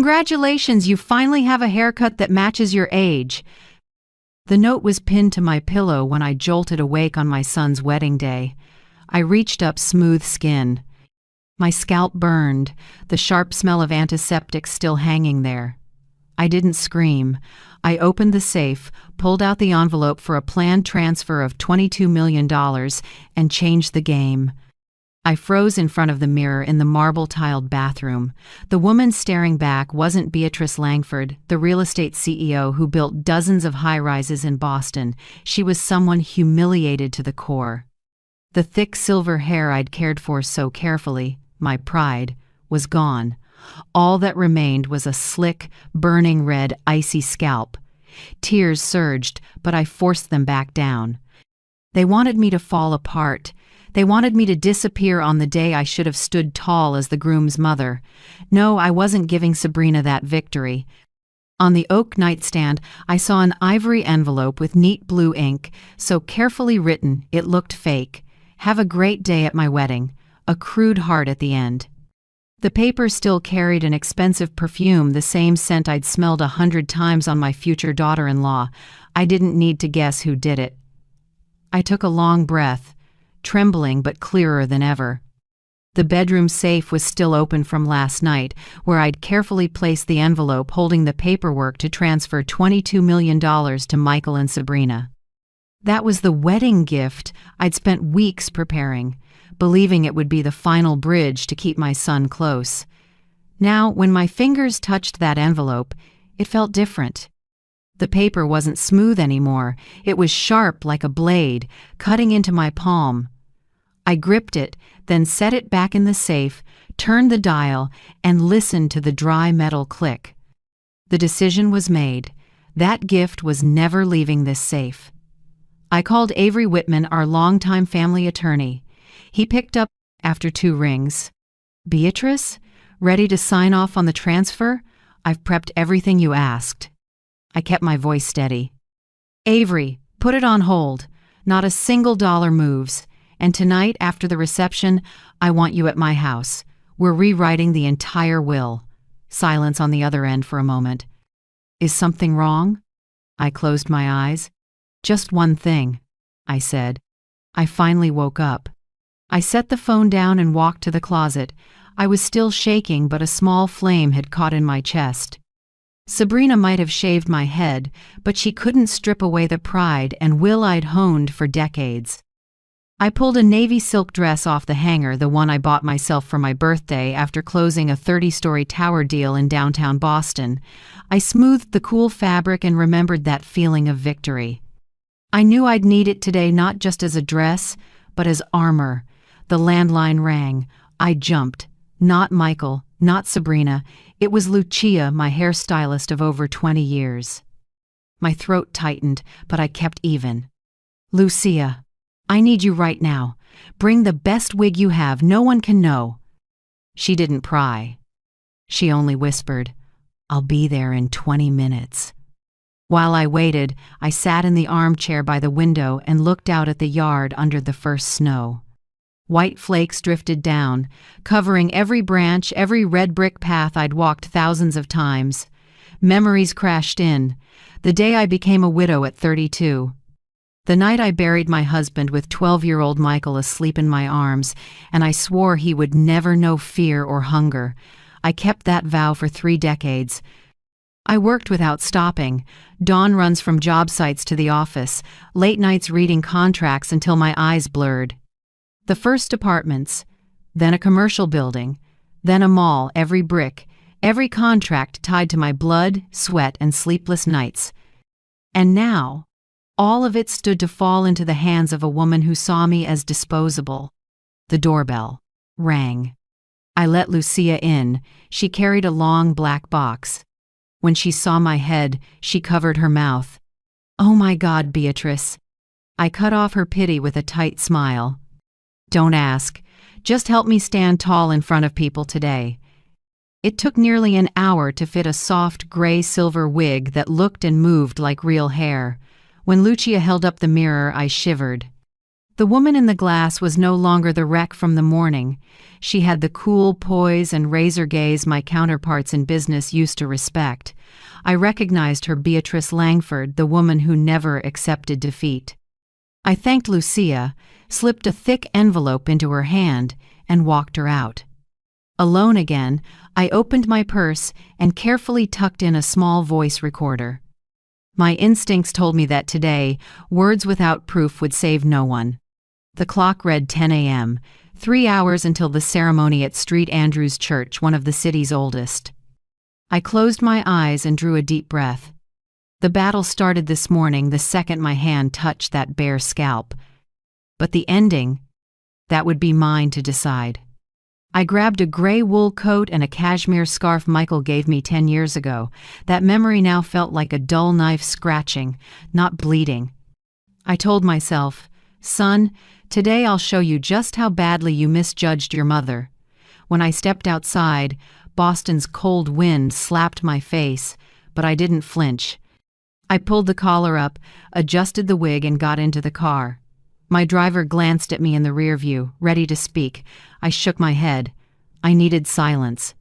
Congratulations, you finally have a haircut that matches your age. The note was pinned to my pillow when I jolted awake on my son's wedding day. I reached up smooth skin. My scalp burned, the sharp smell of antiseptic still hanging there. I didn't scream. I opened the safe, pulled out the envelope for a planned transfer of $22 million, and changed the game. I froze in front of the mirror in the marble-tiled bathroom. The woman staring back wasn't Beatrice Langford, the real estate CEO who built dozens of high-rises in Boston. She was someone humiliated to the core. The thick silver hair I'd cared for so carefully, my pride, was gone. All that remained was a slick, burning red, icy scalp. Tears surged, but I forced them back down. They wanted me to fall apart. They wanted me to disappear on the day I should have stood tall as the groom's mother. No, I wasn't giving Sabrina that victory. On the oak nightstand, I saw an ivory envelope with neat blue ink, so carefully written it looked fake. Have a great day at my wedding. A crude heart at the end. The paper still carried an expensive perfume, the same scent I'd smelled 100 times on my future daughter-in-law. I didn't need to guess who did it. I took a long breath, trembling but clearer than ever. The bedroom safe was still open from last night, where I'd carefully placed the envelope holding the paperwork to transfer $22 million to Michael and Sabrina. That was the wedding gift I'd spent weeks preparing, believing it would be the final bridge to keep my son close. Now, when my fingers touched that envelope, it felt different. The paper wasn't smooth anymore. It was sharp like a blade, cutting into my palm. I gripped it, then set it back in the safe, turned the dial, and listened to the dry metal click. The decision was made. That gift was never leaving this safe. I called Avery Whitman, our longtime family attorney. He picked up after 2 rings. Beatrice? Ready to sign off on the transfer? I've prepped everything you asked. I kept my voice steady. Avery, put it on hold. Not a single dollar moves. And tonight, after the reception, I want you at my house. We're rewriting the entire will. Silence on the other end for a moment. Is something wrong? I closed my eyes. Just one thing, I said. I finally woke up. I set the phone down and walked to the closet. I was still shaking, but a small flame had caught in my chest. Sabrina might have shaved my head, but she couldn't strip away the pride and will I'd honed for decades. I pulled a navy silk dress off the hanger, the one I bought myself for my birthday after closing a 30-story tower deal in downtown Boston. I smoothed the cool fabric and remembered that feeling of victory. I knew I'd need it today, not just as a dress, but as armor. The landline rang. I jumped. Not Michael, not Sabrina. It was Lucia, my hairstylist of over 20 years. My throat tightened, but I kept even. Lucia, I need you right now. Bring the best wig you have. No one can know. She didn't pry. She only whispered, I'll be there in 20 minutes. While I waited, I sat in the armchair by the window and looked out at the yard under the first snow. White flakes drifted down, covering every branch, every red brick path I'd walked thousands of times. Memories crashed in. The day I became a widow at 32. The night I buried my husband with 12-year-old Michael asleep in my arms, and I swore he would never know fear or hunger. I kept that vow for 3 decades. I worked without stopping. Dawn runs from job sites to the office, late nights reading contracts until my eyes blurred. The first apartments, then a commercial building, then a mall, every brick, every contract tied to my blood, sweat, and sleepless nights. And now, all of it stood to fall into the hands of a woman who saw me as disposable. The doorbell rang. I let Lucia in. She carried a long black box. When she saw my head, she covered her mouth. Oh my God, Beatrice. I cut off her pity with a tight smile. Don't ask. Just help me stand tall in front of people today. It took nearly an hour to fit a soft gray-silver wig that looked and moved like real hair. When Lucia held up the mirror, I shivered. The woman in the glass was no longer the wreck from the morning. She had the cool poise and razor gaze my counterparts in business used to respect. I recognized her Beatrice Langford, the woman who never accepted defeat. I thanked Lucia, slipped a thick envelope into her hand, and walked her out. Alone again, I opened my purse and carefully tucked in a small voice recorder. My instincts told me that today, words without proof would save no one. The clock read 10 a.m., 3 hours until the ceremony at St. Andrew's Church, one of the city's oldest. I closed my eyes and drew a deep breath. The battle started this morning the second my hand touched that bare scalp. But the ending, that would be mine to decide. I grabbed a gray wool coat and a cashmere scarf Michael gave me 10 years ago. That memory now felt like a dull knife scratching, not bleeding. I told myself, "Son, today I'll show you just how badly you misjudged your mother." When I stepped outside, Boston's cold wind slapped my face, but I didn't flinch. I pulled the collar up, adjusted the wig, and got into the car. My driver glanced at me in the rear view, ready to speak. I shook my head. I needed silence.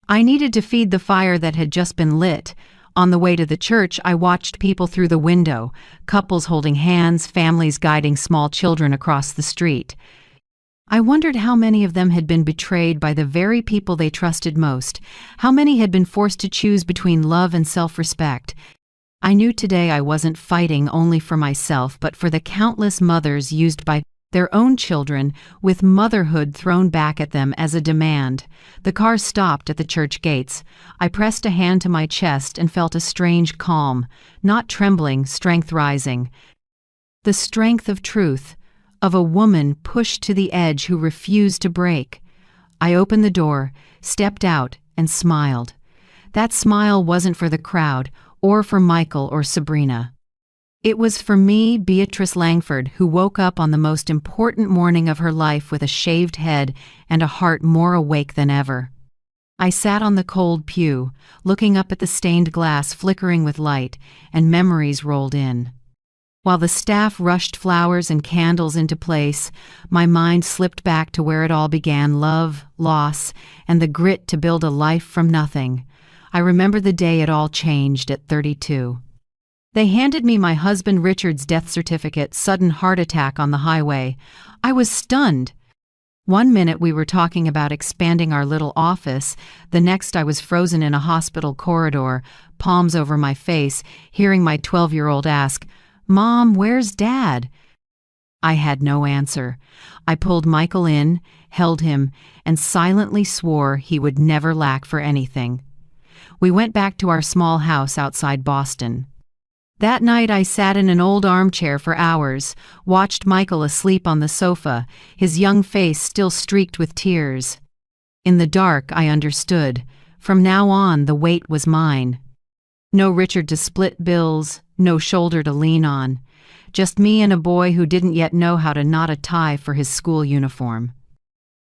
I needed to feed the fire that had just been lit. On the way to the church, I watched people through the window, couples holding hands, families guiding small children across the street. I wondered how many of them had been betrayed by the very people they trusted most, how many had been forced to choose between love and self-respect. I knew today I wasn't fighting only for myself, but for the countless mothers used by their own children, with motherhood thrown back at them as a demand. The car stopped at the church gates. I pressed a hand to my chest and felt a strange calm, not trembling, strength rising. The strength of truth, of a woman pushed to the edge who refused to break. I opened the door, stepped out, and smiled. That smile wasn't for the crowd, or for Michael or Sabrina. It was for me, Beatrice Langford, who woke up on the most important morning of her life with a shaved head and a heart more awake than ever. I sat on the cold pew, looking up at the stained glass flickering with light, and memories rolled in. While the staff rushed flowers and candles into place, my mind slipped back to where it all began: love, loss, and the grit to build a life from nothing. I remember the day it all changed at 32. They handed me my husband Richard's death certificate, sudden heart attack on the highway. I was stunned. One minute we were talking about expanding our little office, the next I was frozen in a hospital corridor, palms over my face, hearing my 12-year-old ask, "Mom, where's Dad?" I had no answer. I pulled Michael in, held him, and silently swore he would never lack for anything. We went back to our small house outside Boston. That night I sat in an old armchair for hours, watched Michael asleep on the sofa, his young face still streaked with tears. In the dark, I understood. From now on, the weight was mine. No Richard to split bills, no shoulder to lean on. Just me and a boy who didn't yet know how to knot a tie for his school uniform.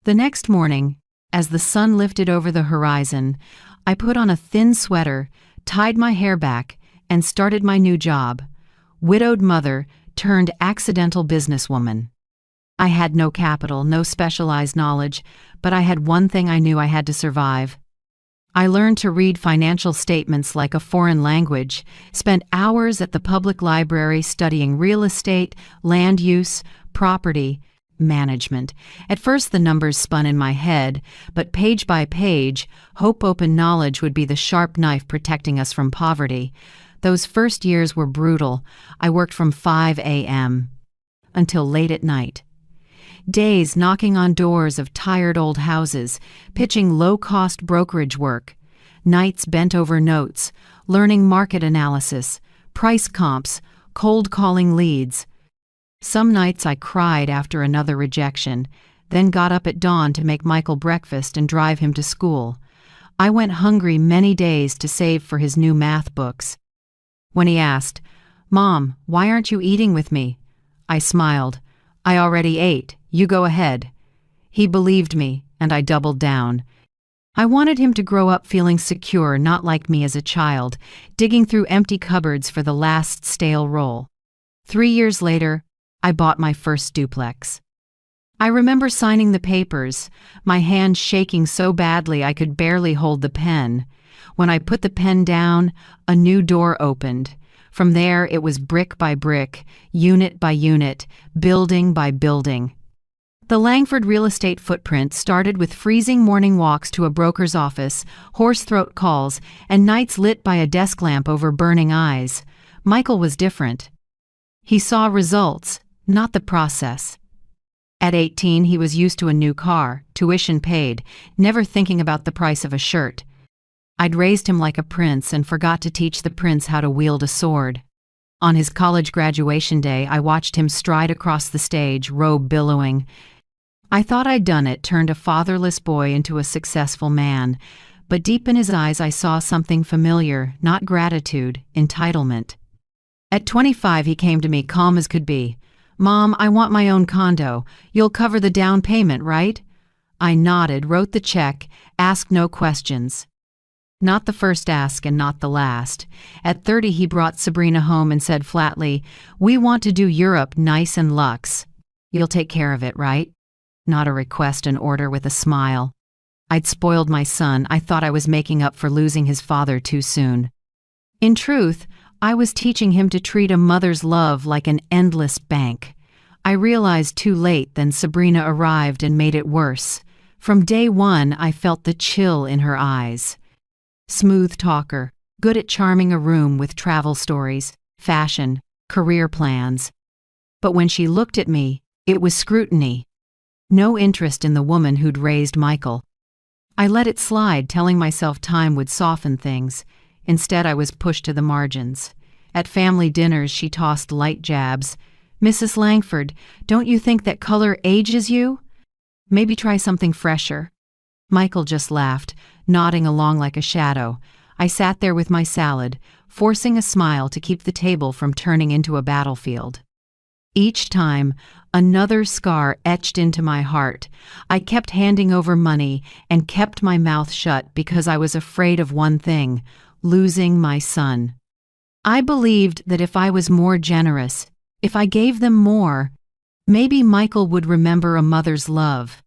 The next morning, as the sun lifted over the horizon, I put on a thin sweater, tied my hair back, and started my new job. Widowed mother turned accidental businesswoman. I had no capital, no specialized knowledge, but I had one thing I knew: I had to survive. I learned to read financial statements like a foreign language, spent hours at the public library studying real estate, land use, property management. At first the numbers spun in my head, but page by page, hope-open knowledge would be the sharp knife protecting us from poverty. Those first years were brutal. I worked from 5 a.m. until late at night. Days knocking on doors of tired old houses, pitching low-cost brokerage work. Nights bent over notes, learning market analysis, price comps, cold calling leads. Some nights I cried after another rejection, then got up at dawn to make Michael breakfast and drive him to school. I went hungry many days to save for his new math books. When he asked, "Mom, why aren't you eating with me?" I smiled. "I already ate. You go ahead." He believed me, and I doubled down. I wanted him to grow up feeling secure, not like me as a child, digging through empty cupboards for the last stale roll. 3 years later, I bought my first duplex. I remember signing the papers, my hand shaking so badly I could barely hold the pen. When I put the pen down, a new door opened. From there, it was brick by brick, unit by unit, building by building. The Langford real estate footprint started with freezing morning walks to a broker's office, hoarse throat calls, and nights lit by a desk lamp over burning eyes. Michael was different. He saw results, not the process. At 18, he was used to a new car, tuition paid, never thinking about the price of a shirt. I'd raised him like a prince and forgot to teach the prince how to wield a sword. On his college graduation day, I watched him stride across the stage, robe billowing. I thought I'd done it, turned a fatherless boy into a successful man, but deep in his eyes I saw something familiar, not gratitude, entitlement. At 25, he came to me, calm as could be. "Mom, I want my own condo. You'll cover the down payment, right?" I nodded, wrote the check, asked no questions. Not the first ask and not the last. At 30, he brought Sabrina home and said flatly, "We want to do Europe nice and luxe. You'll take care of it, right?" Not a request, an order with a smile. I'd spoiled my son. I thought I was making up for losing his father too soon. In truth, I was teaching him to treat a mother's love like an endless bank. I realized too late, then Sabrina arrived and made it worse. From day one, I felt the chill in her eyes. Smooth talker, good at charming a room with travel stories, fashion, career plans. But when she looked at me, it was scrutiny. No interest in the woman who'd raised Michael. I let it slide, telling myself time would soften things. Instead, I was pushed to the margins. At family dinners, she tossed light jabs. "Mrs. Langford, don't you think that color ages you? Maybe try something fresher." Michael just laughed, nodding along like a shadow. I sat there with my salad, forcing a smile to keep the table from turning into a battlefield. Each time, another scar etched into my heart. I kept handing over money and kept my mouth shut because I was afraid of one thing: losing my son. I believed that if I was more generous, if I gave them more, maybe Michael would remember a mother's love.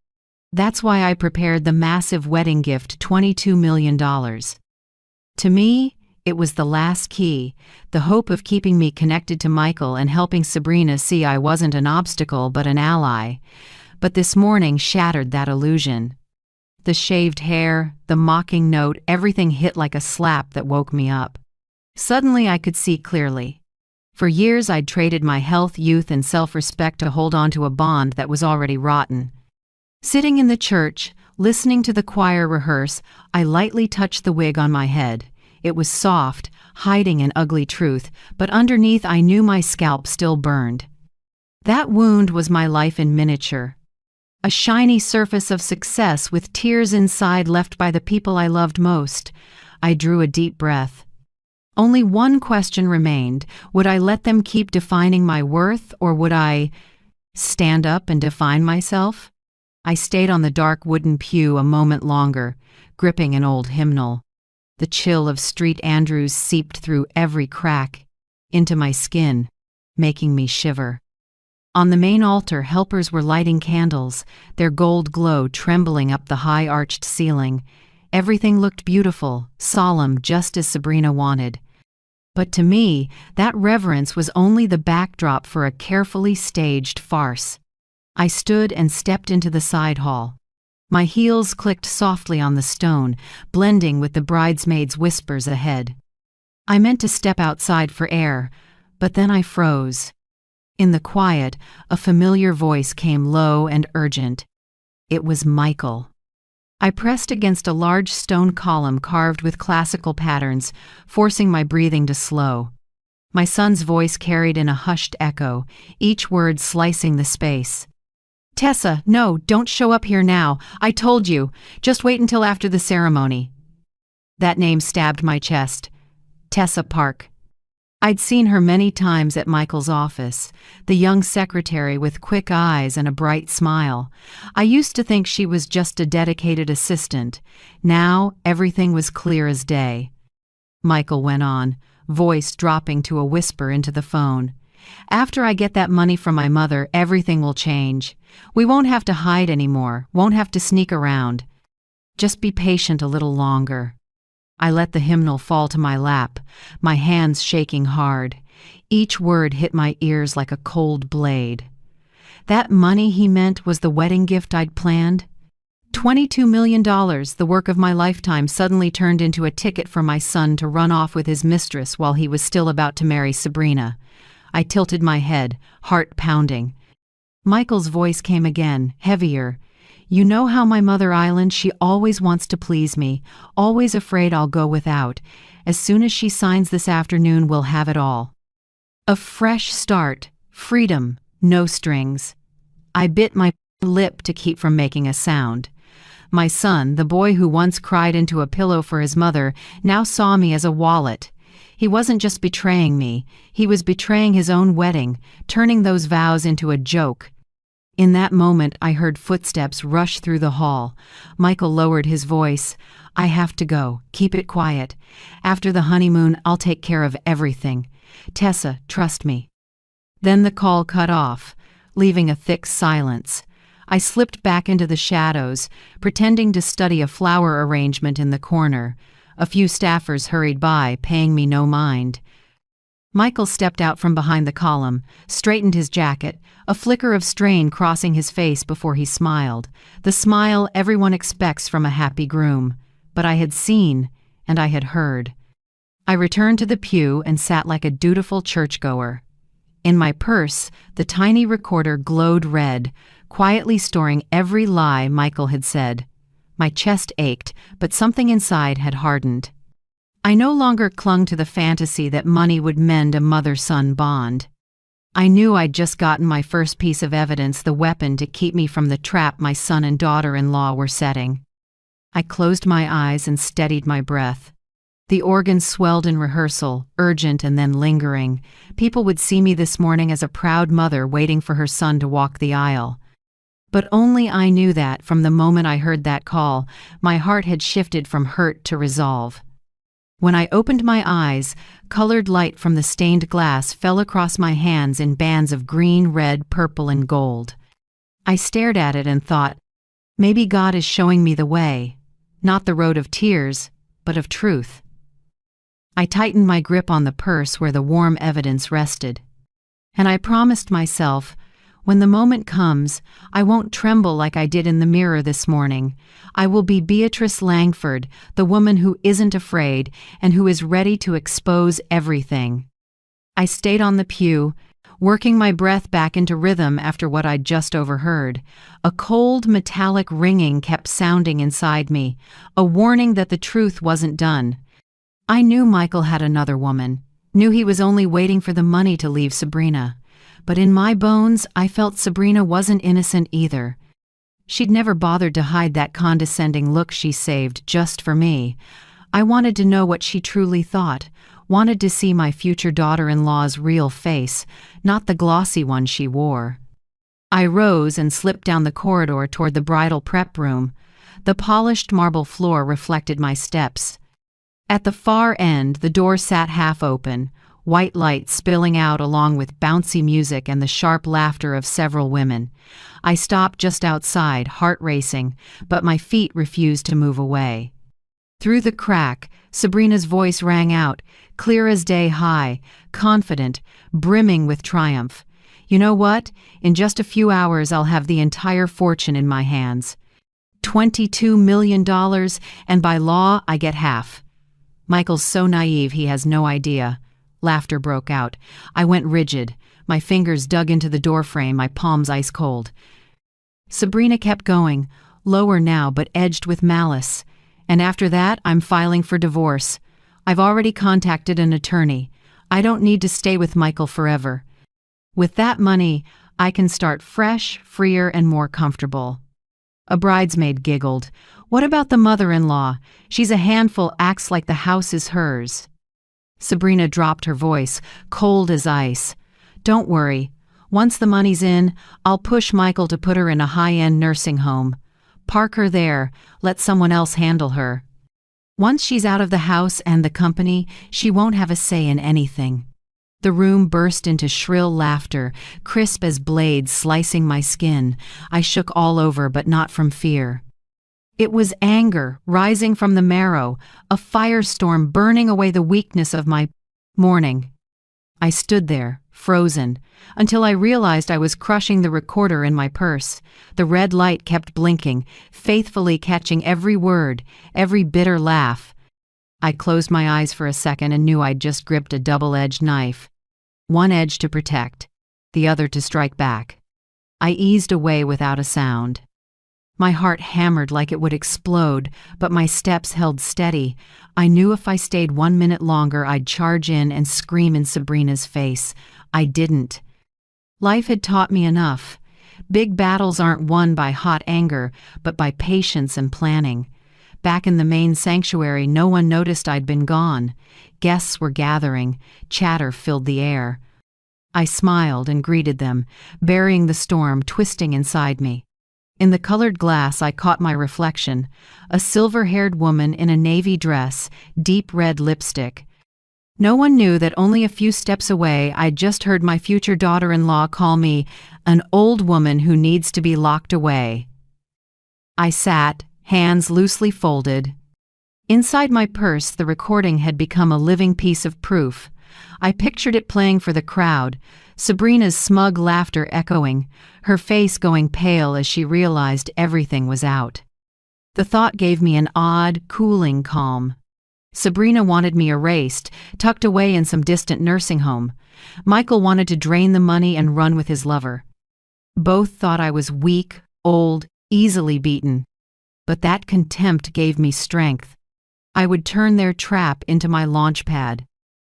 That's why I prepared the massive wedding gift, $22 million. To me, it was the last key, the hope of keeping me connected to Michael and helping Sabrina see I wasn't an obstacle but an ally. But this morning shattered that illusion. The shaved hair, the mocking note, everything hit like a slap that woke me up. Suddenly I could see clearly. For years I'd traded my health, youth, and self-respect to hold on to a bond that was already rotten. Sitting in the church, listening to the choir rehearse, I lightly touched the wig on my head. It was soft, hiding an ugly truth, but underneath I knew my scalp still burned. That wound was my life in miniature. A shiny surface of success with tears inside left by the people I loved most. I drew a deep breath. Only one question remained. Would I let them keep defining my worth, or would I stand up and define myself? I stayed on the dark wooden pew a moment longer, gripping an old hymnal. The chill of Street Andrews seeped through every crack, into my skin, making me shiver. On the main altar, helpers were lighting candles, their gold glow trembling up the high-arched ceiling. Everything looked beautiful, solemn, just as Sabrina wanted. But to me, that reverence was only the backdrop for a carefully staged farce. I stood and stepped into the side hall. My heels clicked softly on the stone, blending with the bridesmaids' whispers ahead. I meant to step outside for air, but then I froze. In the quiet, a familiar voice came low and urgent. It was Michael. I pressed against a large stone column carved with classical patterns, forcing my breathing to slow. My son's voice carried in a hushed echo, each word slicing the space. "Tessa, no, don't show up here now. I told you. Just wait until after the ceremony." That name stabbed my chest. Tessa Park. I'd seen her many times at Michael's office, the young secretary with quick eyes and a bright smile. I used to think she was just a dedicated assistant. Now, everything was clear as day. Michael went on, voice dropping to a whisper into the phone. After I get that money from my mother, everything will change. We won't have to hide anymore, won't have to sneak around. Just be patient a little longer." I let the hymnal fall to my lap, my hands shaking hard. Each word hit my ears like a cold blade. That money, he meant, was the wedding gift I'd planned? $22 million, the work of my lifetime, suddenly turned into a ticket for my son to run off with his mistress while he was still about to marry Sabrina. I tilted my head, heart pounding. Michael's voice came again, heavier. "You know how my mother Island, she always wants to please me, always afraid I'll go without. As soon as she signs this afternoon, we'll have it all. A fresh start, freedom, no strings." I bit my lip to keep from making a sound. My son, the boy who once cried into a pillow for his mother, now saw me as a wallet. He wasn't just betraying me, he was betraying his own wedding, turning those vows into a joke. In that moment, I heard footsteps rush through the hall. Michael lowered his voice. "I have to go. Keep it quiet. After the honeymoon, I'll take care of everything. Tessa, trust me." Then the call cut off, leaving a thick silence. I slipped back into the shadows, pretending to study a flower arrangement in the corner. A few staffers hurried by, paying me no mind. Michael stepped out from behind the column, straightened his jacket, a flicker of strain crossing his face before he smiled, the smile everyone expects from a happy groom. But I had seen, and I had heard. I returned to the pew and sat like a dutiful churchgoer. In my purse, the tiny recorder glowed red, quietly storing every lie Michael had said. My chest ached, but something inside had hardened. I no longer clung to the fantasy that money would mend a mother-son bond. I knew I'd just gotten my first piece of evidence, the weapon to keep me from the trap my son and daughter-in-law were setting. I closed my eyes and steadied my breath. The organ swelled in rehearsal, urgent and then lingering. People would see me this morning as a proud mother waiting for her son to walk the aisle. But only I knew that, from the moment I heard that call, my heart had shifted from hurt to resolve. When I opened my eyes, colored light from the stained glass fell across my hands in bands of green, red, purple, and gold. I stared at it and thought, maybe God is showing me the way, not the road of tears, but of truth. I tightened my grip on the purse where the warm evidence rested. And I promised myself, when the moment comes, I won't tremble like I did in the mirror this morning. I will be Beatrice Langford, the woman who isn't afraid and who is ready to expose everything. I stayed on the pew, working my breath back into rhythm after what I'd just overheard. A cold, metallic ringing kept sounding inside me, a warning that the truth wasn't done. I knew Michael had another woman, knew he was only waiting for the money to leave Sabrina. But in my bones, I felt Sabrina wasn't innocent either. She'd never bothered to hide that condescending look she saved just for me. I wanted to know what she truly thought, wanted to see my future daughter-in-law's real face, not the glossy one she wore. I rose and slipped down the corridor toward the bridal prep room. The polished marble floor reflected my steps. At the far end, the door sat half open, white light spilling out along with bouncy music and the sharp laughter of several women. I stopped just outside, heart racing, but my feet refused to move away. Through the crack, Sabrina's voice rang out, clear as day, high, confident, brimming with triumph. "You know what? In just a few hours I'll have the entire fortune in my hands. $22 million, and by law I get half." Michael's so naive he has no idea. Laughter broke out. I went rigid. My fingers dug into the doorframe, my palms ice cold. Sabrina kept going, lower now but edged with malice. "And after that, I'm filing for divorce. I've already contacted an attorney. I don't need to stay with Michael forever. With that money, I can start fresh, freer, and more comfortable." A bridesmaid giggled. "What about the mother-in-law? She's a handful, acts like the house is hers." Sabrina dropped her voice, cold as ice. "Don't worry. Once the money's in, I'll push Michael to put her in a high-end nursing home. Park her there, let someone else handle her. Once she's out of the house and the company, she won't have a say in anything." The room burst into shrill laughter, crisp as blades slicing my skin. I shook all over, but not from fear. It was anger, rising from the marrow, a firestorm burning away the weakness of my morning. I stood there, frozen, until I realized I was crushing the recorder in my purse. The red light kept blinking, faithfully catching every word, every bitter laugh. I closed my eyes for a second and knew I'd just gripped a double-edged knife. One edge to protect, the other to strike back. I eased away without a sound. My heart hammered like it would explode, but my steps held steady. I knew if I stayed 1 minute longer, I'd charge in and scream in Sabrina's face. I didn't. Life had taught me enough. Big battles aren't won by hot anger, but by patience and planning. Back in the main sanctuary, no one noticed I'd been gone. Guests were gathering. Chatter filled the air. I smiled and greeted them, burying the storm twisting inside me. In the colored glass, I caught my reflection, a silver-haired woman in a navy dress, deep red lipstick. No one knew that only a few steps away, I'd just heard my future daughter-in-law call me an old woman who needs to be locked away. I sat, hands loosely folded. Inside my purse, the recording had become a living piece of proof. I pictured it playing for the crowd, Sabrina's smug laughter echoing, her face going pale as she realized everything was out. The thought gave me an odd, cooling calm. Sabrina wanted me erased, tucked away in some distant nursing home. Michael wanted to drain the money and run with his lover. Both thought I was weak, old, easily beaten. But that contempt gave me strength. I would turn their trap into my launch pad.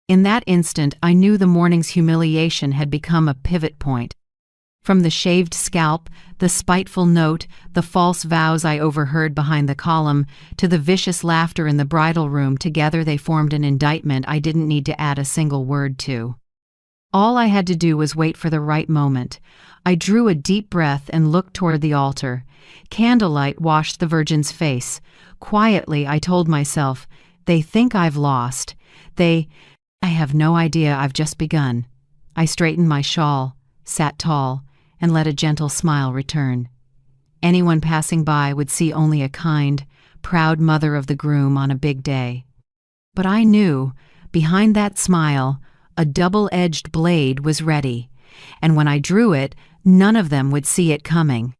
In that instant, I knew the morning's humiliation had become a pivot point. From the shaved scalp, the spiteful note, the false vows I overheard behind the column, to the vicious laughter in the bridal room, together they formed an indictment I didn't need to add a single word to. All I had to do was wait for the right moment. I drew a deep breath and looked toward the altar. Candlelight washed the Virgin's face. Quietly, I told myself, they think I've lost. I have no idea I've just begun. I straightened my shawl, sat tall, and let a gentle smile return. Anyone passing by would see only a kind, proud mother of the groom on a big day. But I knew, behind that smile, a double-edged blade was ready, and when I drew it, none of them would see it coming.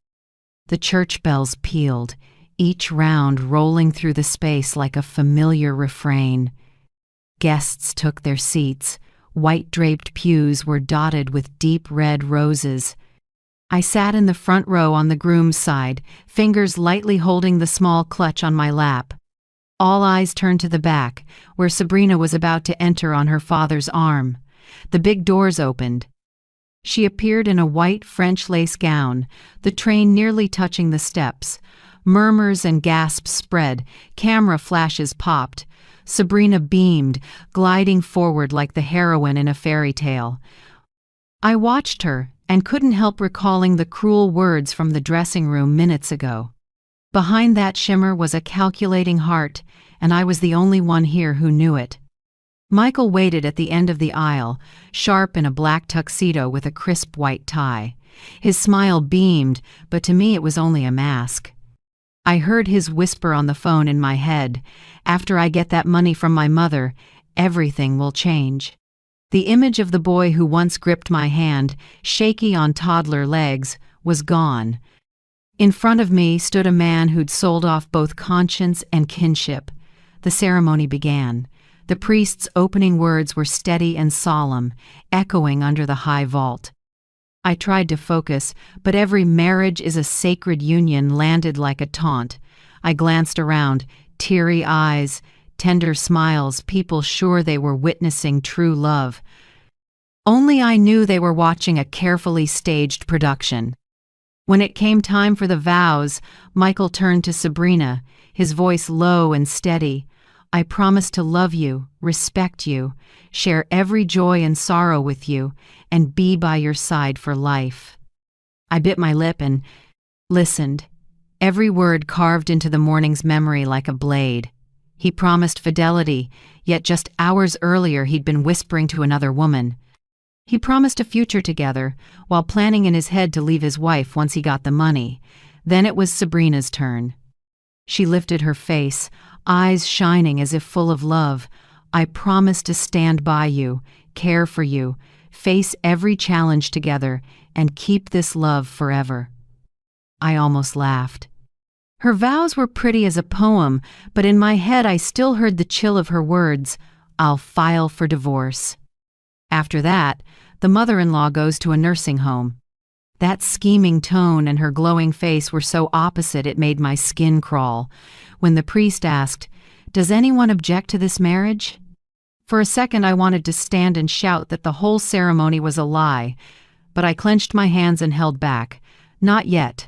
The church bells pealed, each round rolling through the space like a familiar refrain. Guests took their seats. White-draped pews were dotted with deep red roses. I sat in the front row on the groom's side, fingers lightly holding the small clutch on my lap. All eyes turned to the back, where Sabrina was about to enter on her father's arm. The big doors opened. She appeared in a white French lace gown, the train nearly touching the steps. Murmurs and gasps spread, camera flashes popped. Sabrina beamed, gliding forward like the heroine in a fairy tale. I watched her and couldn't help recalling the cruel words from the dressing room minutes ago. Behind that shimmer was a calculating heart, and I was the only one here who knew it. Michael waited at the end of the aisle, sharp in a black tuxedo with a crisp white tie. His smile beamed, but to me it was only a mask. I heard his whisper on the phone in my head, "After I get that money from my mother, everything will change." The image of the boy who once gripped my hand, shaky on toddler legs, was gone. In front of me stood a man who'd sold off both conscience and kinship. The ceremony began. The priest's opening words were steady and solemn, echoing under the high vault. I tried to focus, but every "marriage is a sacred union" landed like a taunt. I glanced around, teary eyes, tender smiles, people sure they were witnessing true love. Only I knew they were watching a carefully staged production. When it came time for the vows, Michael turned to Sabrina, his voice low and steady. "I promise to love you, respect you, share every joy and sorrow with you, and be by your side for life." I bit my lip and listened, every word carved into the morning's memory like a blade. He promised fidelity, yet just hours earlier he'd been whispering to another woman. He promised a future together, while planning in his head to leave his wife once he got the money. Then it was Sabrina's turn. She lifted her face, eyes shining as if full of love. "I promise to stand by you, care for you, face every challenge together, and keep this love forever." I almost laughed. Her vows were pretty as a poem, but in my head I still heard the chill of her words, "I'll file for divorce." After that, the mother-in-law goes to a nursing home. That scheming tone and her glowing face were so opposite it made my skin crawl. When the priest asked, "Does anyone object to this marriage?" For a second I wanted to stand and shout that the whole ceremony was a lie, but I clenched my hands and held back. Not yet.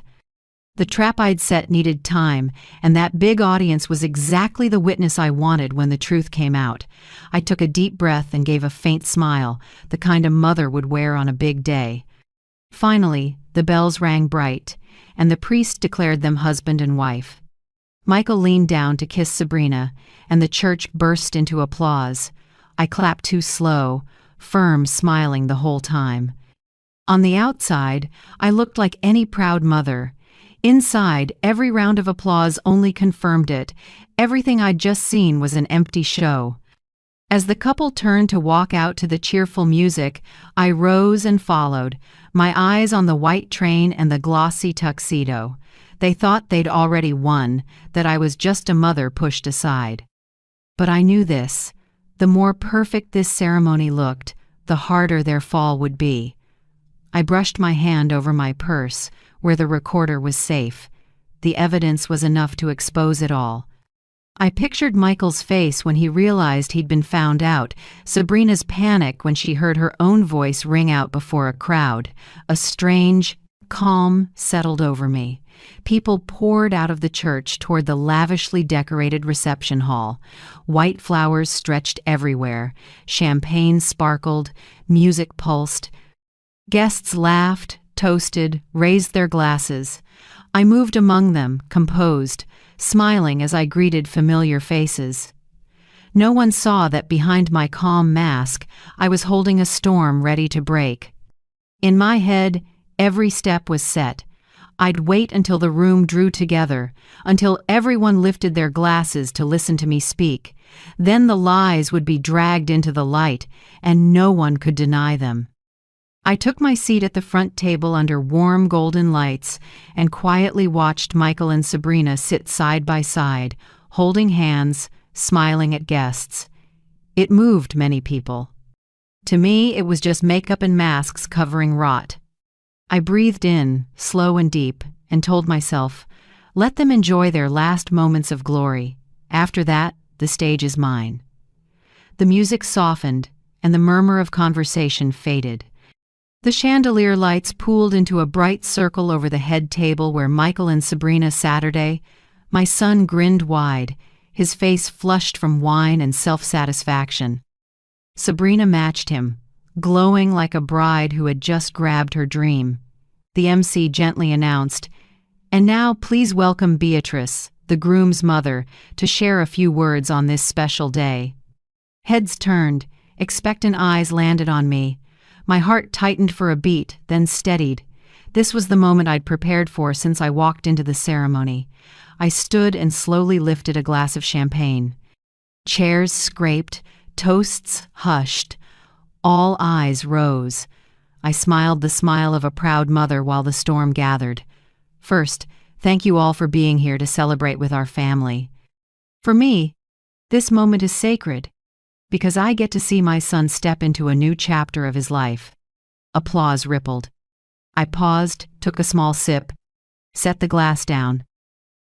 The trap I'd set needed time, and that big audience was exactly the witness I wanted when the truth came out. I took a deep breath and gave a faint smile, the kind a mother would wear on a big day. Finally, the bells rang bright, and the priest declared them husband and wife. Michael leaned down to kiss Sabrina, and the church burst into applause. I clapped too slow, firm, smiling the whole time. On the outside, I looked like any proud mother. Inside, every round of applause only confirmed it. Everything I'd just seen was an empty show. As the couple turned to walk out to the cheerful music, I rose and followed, my eyes on the white train and the glossy tuxedo. They thought they'd already won, that I was just a mother pushed aside. But I knew this. The more perfect this ceremony looked, the harder their fall would be. I brushed my hand over my purse, where the recorder was safe. The evidence was enough to expose it all. I pictured Michael's face when he realized he'd been found out, Sabrina's panic when she heard her own voice ring out before a crowd. A strange calm settled over me. People poured out of the church toward the lavishly decorated reception hall. White flowers stretched everywhere. Champagne sparkled. Music pulsed. Guests laughed, toasted, raised their glasses. I moved among them, composed, smiling as I greeted familiar faces. No one saw that behind my calm mask, I was holding a storm ready to break. In my head, every step was set. I'd wait until the room drew together, until everyone lifted their glasses to listen to me speak. Then the lies would be dragged into the light, and no one could deny them. I took my seat at the front table under warm golden lights and quietly watched Michael and Sabrina sit side by side, holding hands, smiling at guests. It moved many people. To me, it was just makeup and masks covering rot. I breathed in, slow and deep, and told myself, let them enjoy their last moments of glory. After that, the stage is mine. The music softened, and the murmur of conversation faded. The chandelier lights pooled into a bright circle over the head table where Michael and Sabrina Saturday. My son grinned wide, his face flushed from wine and self-satisfaction. Sabrina matched him, glowing like a bride who had just grabbed her dream. The MC gently announced, "And now please welcome Beatrice, the groom's mother, to share a few words on this special day." Heads turned, expectant eyes landed on me. My heart tightened for a beat, then steadied. This was the moment I'd prepared for since I walked into the ceremony. I stood and slowly lifted a glass of champagne. Chairs scraped, toasts hushed. All eyes rose. I smiled the smile of a proud mother while the storm gathered. First, thank you all for being here to celebrate with our family. For me, this moment is sacred, because I get to see my son step into a new chapter of his life. Applause rippled. I paused, took a small sip, set the glass down.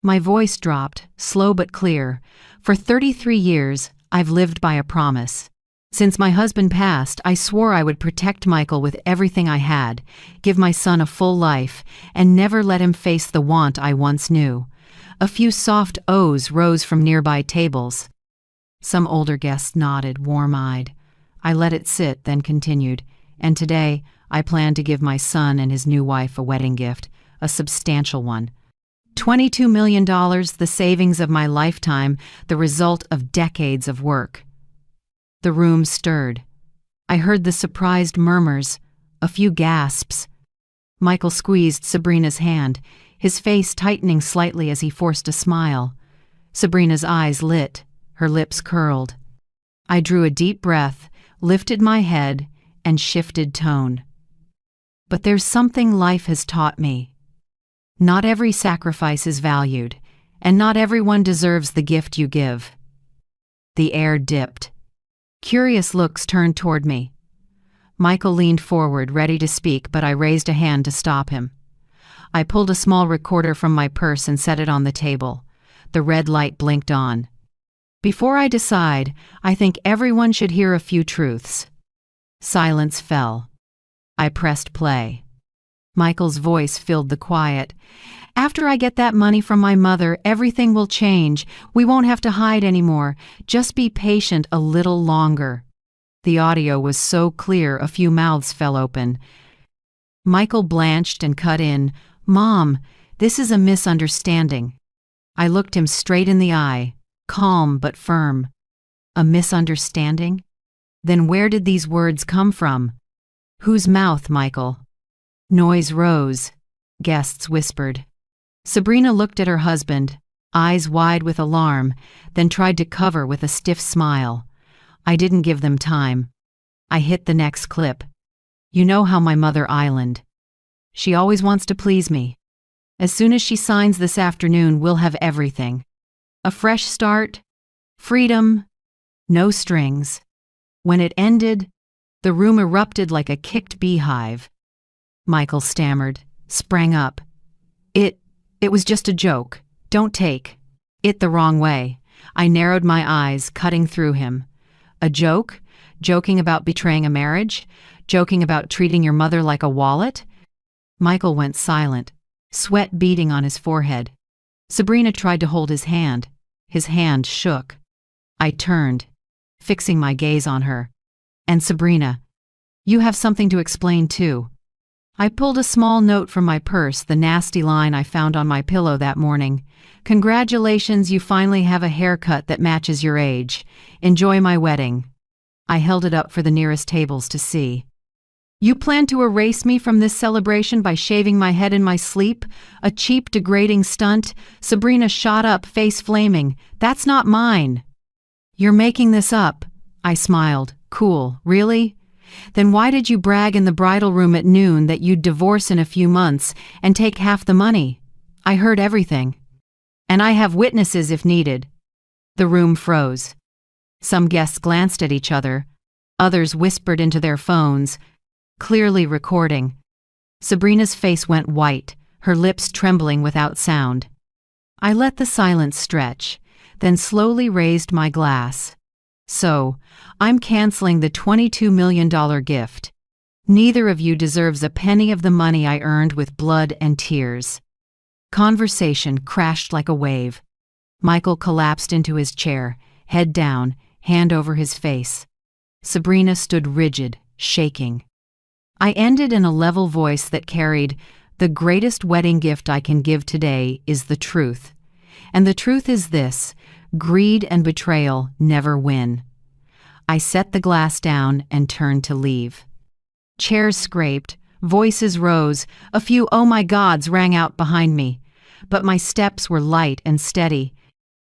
My voice dropped, slow but clear. For 33 years, I've lived by a promise. Since my husband passed, I swore I would protect Michael with everything I had, give my son a full life, and never let him face the want I once knew. A few soft ohs rose from nearby tables. Some older guests nodded, warm-eyed. I let it sit, then continued, and today I plan to give my son and his new wife a wedding gift, a substantial one. $22 million, the savings of my lifetime, the result of decades of work. The room stirred. I heard the surprised murmurs, a few gasps. Michael squeezed Sabrina's hand, his face tightening slightly as he forced a smile. Sabrina's eyes lit, her lips curled. I drew a deep breath, lifted my head, and shifted tone. But there's something life has taught me. Not every sacrifice is valued, and not everyone deserves the gift you give. The air dipped. Curious looks turned toward me. Michael leaned forward, ready to speak, but I raised a hand to stop him. I pulled a small recorder from my purse and set it on the table. The red light blinked on. Before I decide, I think everyone should hear a few truths. Silence fell. I pressed play. Michael's voice filled the quiet. After I get that money from my mother, everything will change. We won't have to hide anymore. Just be patient a little longer. The audio was so clear, a few mouths fell open. Michael blanched and cut in, "Mom, this is a misunderstanding." I looked him straight in the eye, calm but firm. A misunderstanding? Then where did these words come from? Whose mouth, Michael? Noise rose. Guests whispered. Sabrina looked at her husband, eyes wide with alarm, then tried to cover with a stiff smile. I didn't give them time. I hit the next clip. "You know how my mother island. She always wants to please me. As soon as she signs this afternoon, we'll have everything. A fresh start, freedom, no strings." When it ended, the room erupted like a kicked beehive. Michael stammered, sprang up. It was just a joke. Don't take it the wrong way." I narrowed my eyes, cutting through him. "A joke? Joking about betraying a marriage? Joking about treating your mother like a wallet?" Michael went silent, sweat beading on his forehead. Sabrina tried to hold his hand. His hand shook. I turned, fixing my gaze on her. "And Sabrina, you have something to explain too." I pulled a small note from my purse, the nasty line I found on my pillow that morning. "Congratulations, you finally have a haircut that matches your age. Enjoy my wedding." I held it up for the nearest tables to see. "You plan to erase me from this celebration by shaving my head in my sleep? A cheap, degrading stunt?" Sabrina shot up, face flaming. "That's not mine." "You're making this up." I smiled. "Cool, really? Then why did you brag in the bridal room at noon that you'd divorce in a few months and take half the money? I heard everything. And I have witnesses if needed." The room froze. Some guests glanced at each other. Others whispered into their phones, clearly recording. Sabrina's face went white, her lips trembling without sound. I let the silence stretch, then slowly raised my glass. "So, I'm canceling the $22 million gift. Neither of you deserves a penny of the money I earned with blood and tears." Conversation crashed like a wave. Michael collapsed into his chair, head down, hand over his face. Sabrina stood rigid, shaking. I ended in a level voice that carried, "The greatest wedding gift I can give today is the truth. And the truth is this: greed and betrayal never win." I set the glass down and turned to leave. Chairs scraped, voices rose, a few "oh my gods" rang out behind me. But my steps were light and steady.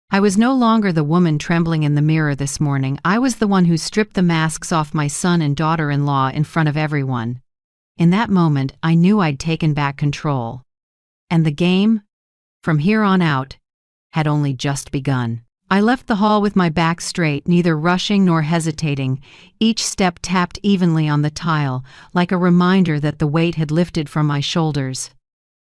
I was no longer the woman trembling in the mirror this morning. I was the one who stripped the masks off my son and daughter-in-law in front of everyone. In that moment, I knew I'd taken back control. And the game, from here on out, had only just begun. I left the hall with my back straight, neither rushing nor hesitating. Each step tapped evenly on the tile, like a reminder that the weight had lifted from my shoulders.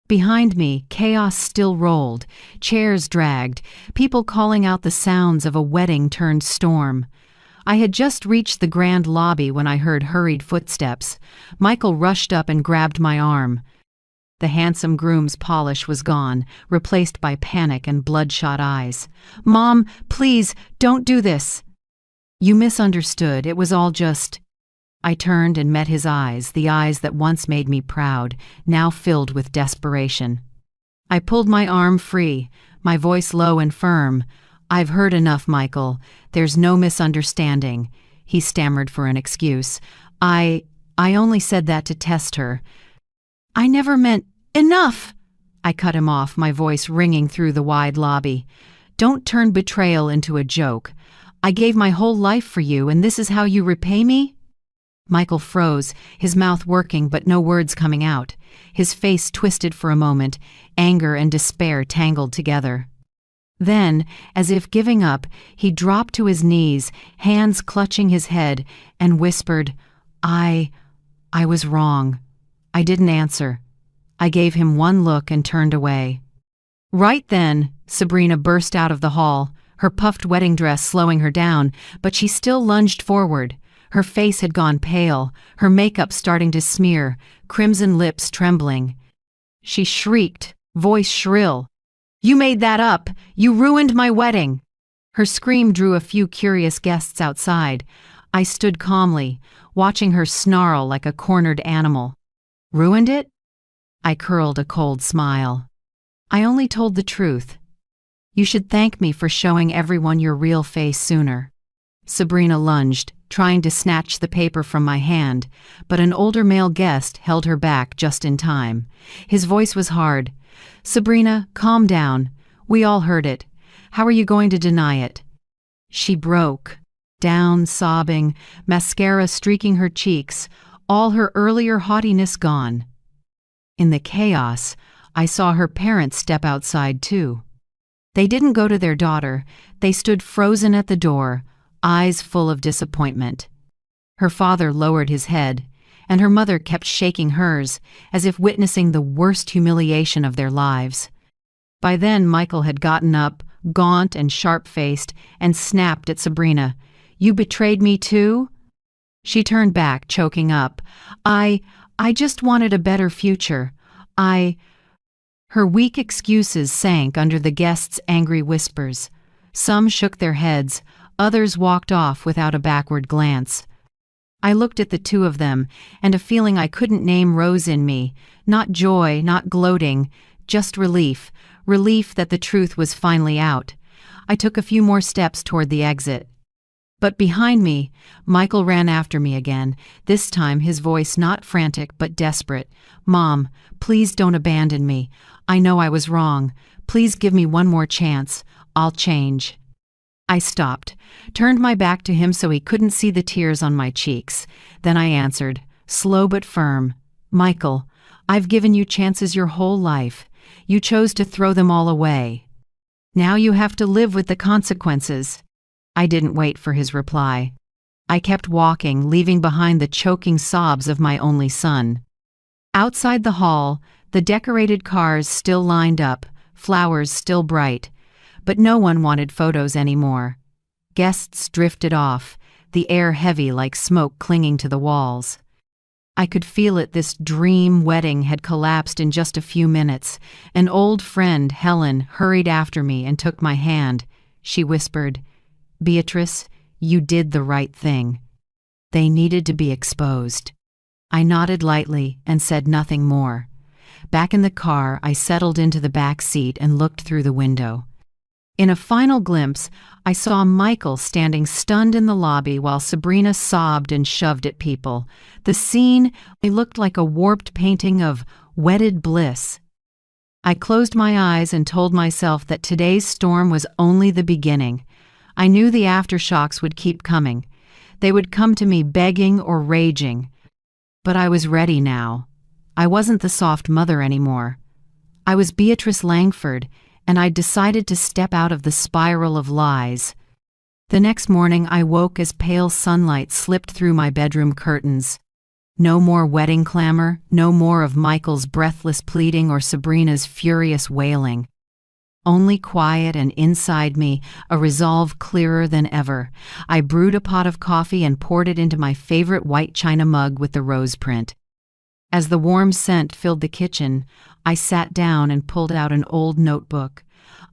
Behind me, chaos still rolled, chairs dragged, people calling out the sounds of a wedding turned storm. I had just reached the grand lobby when I heard hurried footsteps. Michael rushed up and grabbed my arm. The handsome groom's polish was gone, replaced by panic and bloodshot eyes. "Mom, please, don't do this." "You misunderstood. It was all just—" I turned and met his eyes, the eyes that once made me proud, now filled with desperation. I pulled my arm free, my voice low and firm. "I've heard enough, Michael. There's no misunderstanding. he stammered for an excuse. I only said that to test her. I never meant— Enough! I cut him off, my voice ringing through the wide lobby. Don't turn betrayal into a joke. I gave my whole life for you, and this is how you repay me? Michael froze, his mouth working but no words coming out. His face twisted for a moment, anger and despair tangled together. Then, as if giving up, he dropped to his knees, hands clutching his head, and whispered, I was wrong. I didn't answer. I gave him one look and turned away. Right then, Sabrina burst out of the hall, her puffed wedding dress slowing her down, but she still lunged forward. Her face had gone pale, her makeup starting to smear, crimson lips trembling. She shrieked, voice shrill. You made that up! You ruined my wedding! Her scream drew a few curious guests outside. I stood calmly, watching her snarl like a cornered animal. Ruined it? I curled a cold smile. I only told the truth. You should thank me for showing everyone your real face sooner. Sabrina lunged, trying to snatch the paper from my hand, but an older male guest held her back just in time. His voice was hard. Sabrina, calm down. We all heard it. How are you going to deny it? She broke down, sobbing, mascara streaking her cheeks, all her earlier haughtiness gone. In the chaos, I saw her parents step outside too. They didn't go to their daughter. They stood frozen at the door, eyes full of disappointment. Her father lowered his head, and her mother kept shaking hers, as if witnessing the worst humiliation of their lives. By then, Michael had gotten up, gaunt and sharp-faced, and snapped at Sabrina. You betrayed me too? She turned back, choking up. I just wanted a better future. Her weak excuses sank under the guests' angry whispers. Some shook their heads, others walked off without a backward glance. I looked at the two of them, and a feeling I couldn't name rose in me. Not joy, not gloating, just relief. Relief that the truth was finally out. I took a few more steps toward the exit. But behind me, Michael ran after me again, this time his voice not frantic but desperate. Mom, please don't abandon me. I know I was wrong. Please give me one more chance. I'll change. I stopped, turned my back to him so he couldn't see the tears on my cheeks. Then I answered, slow but firm. Michael, I've given you chances your whole life. You chose to throw them all away. Now you have to live with the consequences. I didn't wait for his reply. I kept walking, leaving behind the choking sobs of my only son. Outside the hall, the decorated cars still lined up, flowers still bright, but no one wanted photos anymore. Guests drifted off, the air heavy like smoke clinging to the walls. I could feel it, this dream wedding had collapsed in just a few minutes. An old friend, Helen, hurried after me and took my hand. She whispered, Beatrice, you did the right thing. They needed to be exposed. I nodded lightly and said nothing more. Back in the car, I settled into the back seat and looked through the window. In a final glimpse, I saw Michael standing stunned in the lobby while Sabrina sobbed and shoved at people. The scene looked like a warped painting of wedded bliss. I closed my eyes and told myself that today's storm was only the beginning. I knew the aftershocks would keep coming. They would come to me begging or raging. But I was ready now. I wasn't the soft mother anymore. I was Beatrice Langford, and I'd decided to step out of the spiral of lies. The next morning I woke as pale sunlight slipped through my bedroom curtains. No more wedding clamor, no more of Michael's breathless pleading or Sabrina's furious wailing. Only quiet, and inside me, a resolve clearer than ever. I brewed a pot of coffee and poured it into my favorite white china mug with the rose print. As the warm scent filled the kitchen, I sat down and pulled out an old notebook.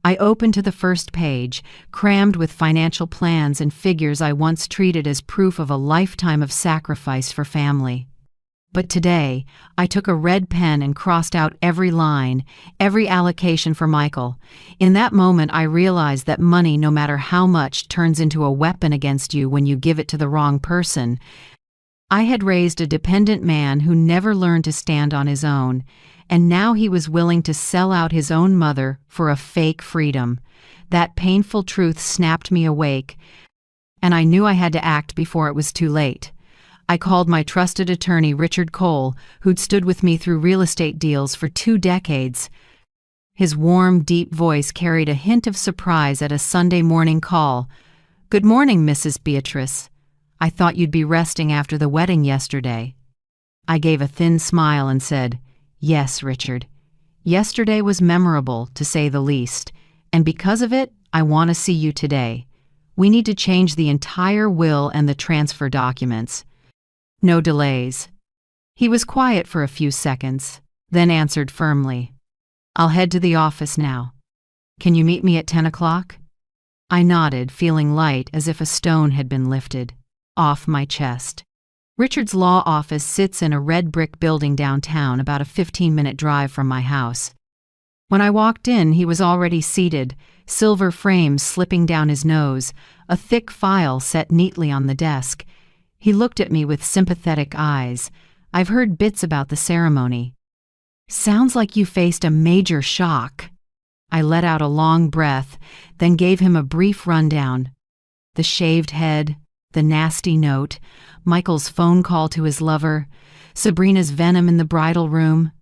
I opened to the first page, crammed with financial plans and figures I once treated as proof of a lifetime of sacrifice for family. But today, I took a red pen and crossed out every line, every allocation for Michael. In that moment, I realized that money, no matter how much, turns into a weapon against you when you give it to the wrong person. I had raised a dependent man who never learned to stand on his own, and now he was willing to sell out his own mother for a fake freedom. That painful truth snapped me awake, and I knew I had to act before it was too late. I called my trusted attorney, Richard Cole, who'd stood with me through real estate deals for 2 decades. His warm, deep voice carried a hint of surprise at a Sunday morning call. "Good morning, Mrs. Beatrice. I thought you'd be resting after the wedding yesterday." I gave a thin smile and said, "Yes, Richard. Yesterday was memorable, to say the least, and because of it, I want to see you today. We need to change the entire will and the transfer documents. No delays." He was quiet for a few seconds, then answered firmly, "I'll head to the office now. Can you meet me at 10 o'clock? I nodded, feeling light as if a stone had been lifted off my chest. Richard's law office sits in a red brick building downtown, about a 15-minute drive from my house. When I walked in, he was already seated, silver frames slipping down his nose, a thick file set neatly on the desk. He looked at me with sympathetic eyes. "I've heard bits about the ceremony. Sounds like you faced a major shock." I let out a long breath, then gave him a brief rundown. The shaved head, the nasty note, Michael's phone call to his lover, Sabrina's venom in the bridal room.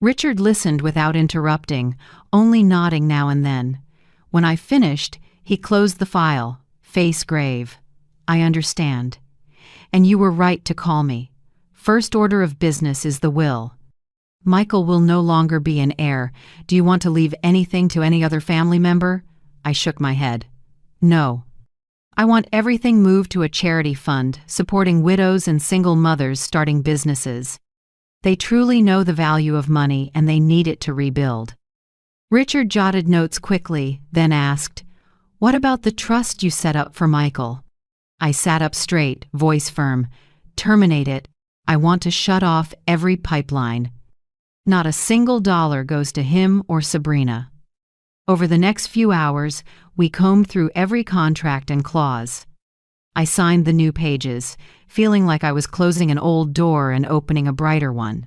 Richard listened without interrupting, only nodding now and then. When I finished, he closed the file, face grave. "I understand. And you were right to call me. First order of business is the will. Michael will no longer be an heir. Do you want to leave anything to any other family member?" I shook my head. "No. I want everything moved to a charity fund, supporting widows and single mothers starting businesses. They truly know the value of money and they need it to rebuild." Richard jotted notes quickly, then asked, "What about the trust you set up for Michael?" I sat up straight, voice firm. "Terminate it. I want to shut off every pipeline. Not a single dollar goes to him or Sabrina." Over the next few hours, we combed through every contract and clause. I signed the new pages, feeling like I was closing an old door and opening a brighter one.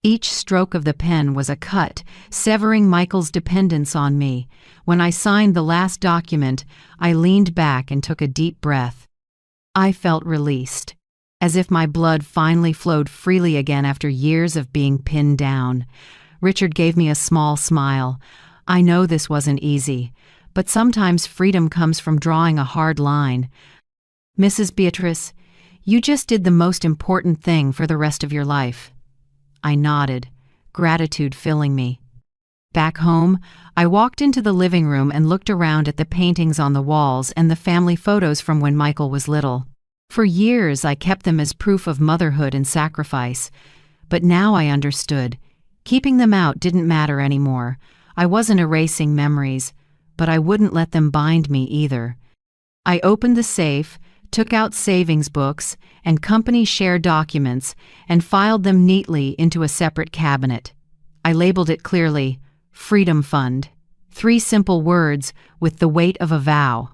Each stroke of the pen was a cut, severing Michael's dependence on me. When I signed the last document, I leaned back and took a deep breath. I felt released, as if my blood finally flowed freely again after years of being pinned down. Richard gave me a small smile. "I know this wasn't easy, but sometimes freedom comes from drawing a hard line. Mrs. Beatrice, you just did the most important thing for the rest of your life." I nodded, gratitude filling me. Back home, I walked into the living room and looked around at the paintings on the walls and the family photos from when Michael was little. For years, I kept them as proof of motherhood and sacrifice. But now I understood. Keeping them out didn't matter anymore. I wasn't erasing memories, but I wouldn't let them bind me either. I opened the safe, took out savings books and company share documents, and filed them neatly into a separate cabinet. I labeled it clearly, Freedom Fund. 3 simple words with the weight of a vow.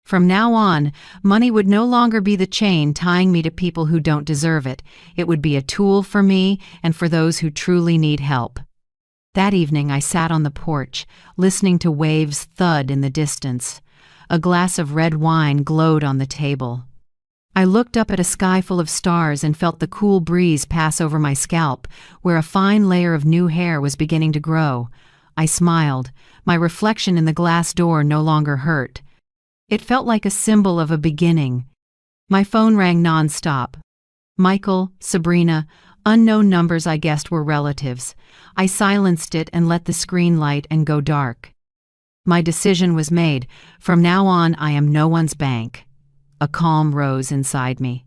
From now on, money would no longer be the chain tying me to people who don't deserve it. It would be a tool for me and for those who truly need help. That evening, I sat on the porch, listening to waves thud in the distance. A glass of red wine glowed on the table. I looked up at a sky full of stars and felt the cool breeze pass over my scalp, where a fine layer of new hair was beginning to grow. I smiled. My reflection in the glass door no longer hurt. It felt like a symbol of a beginning. My phone rang nonstop. Michael, Sabrina, unknown numbers I guessed were relatives. I silenced it and let the screen light and go dark. My decision was made. From now on, I am no one's bank. A calm rose inside me.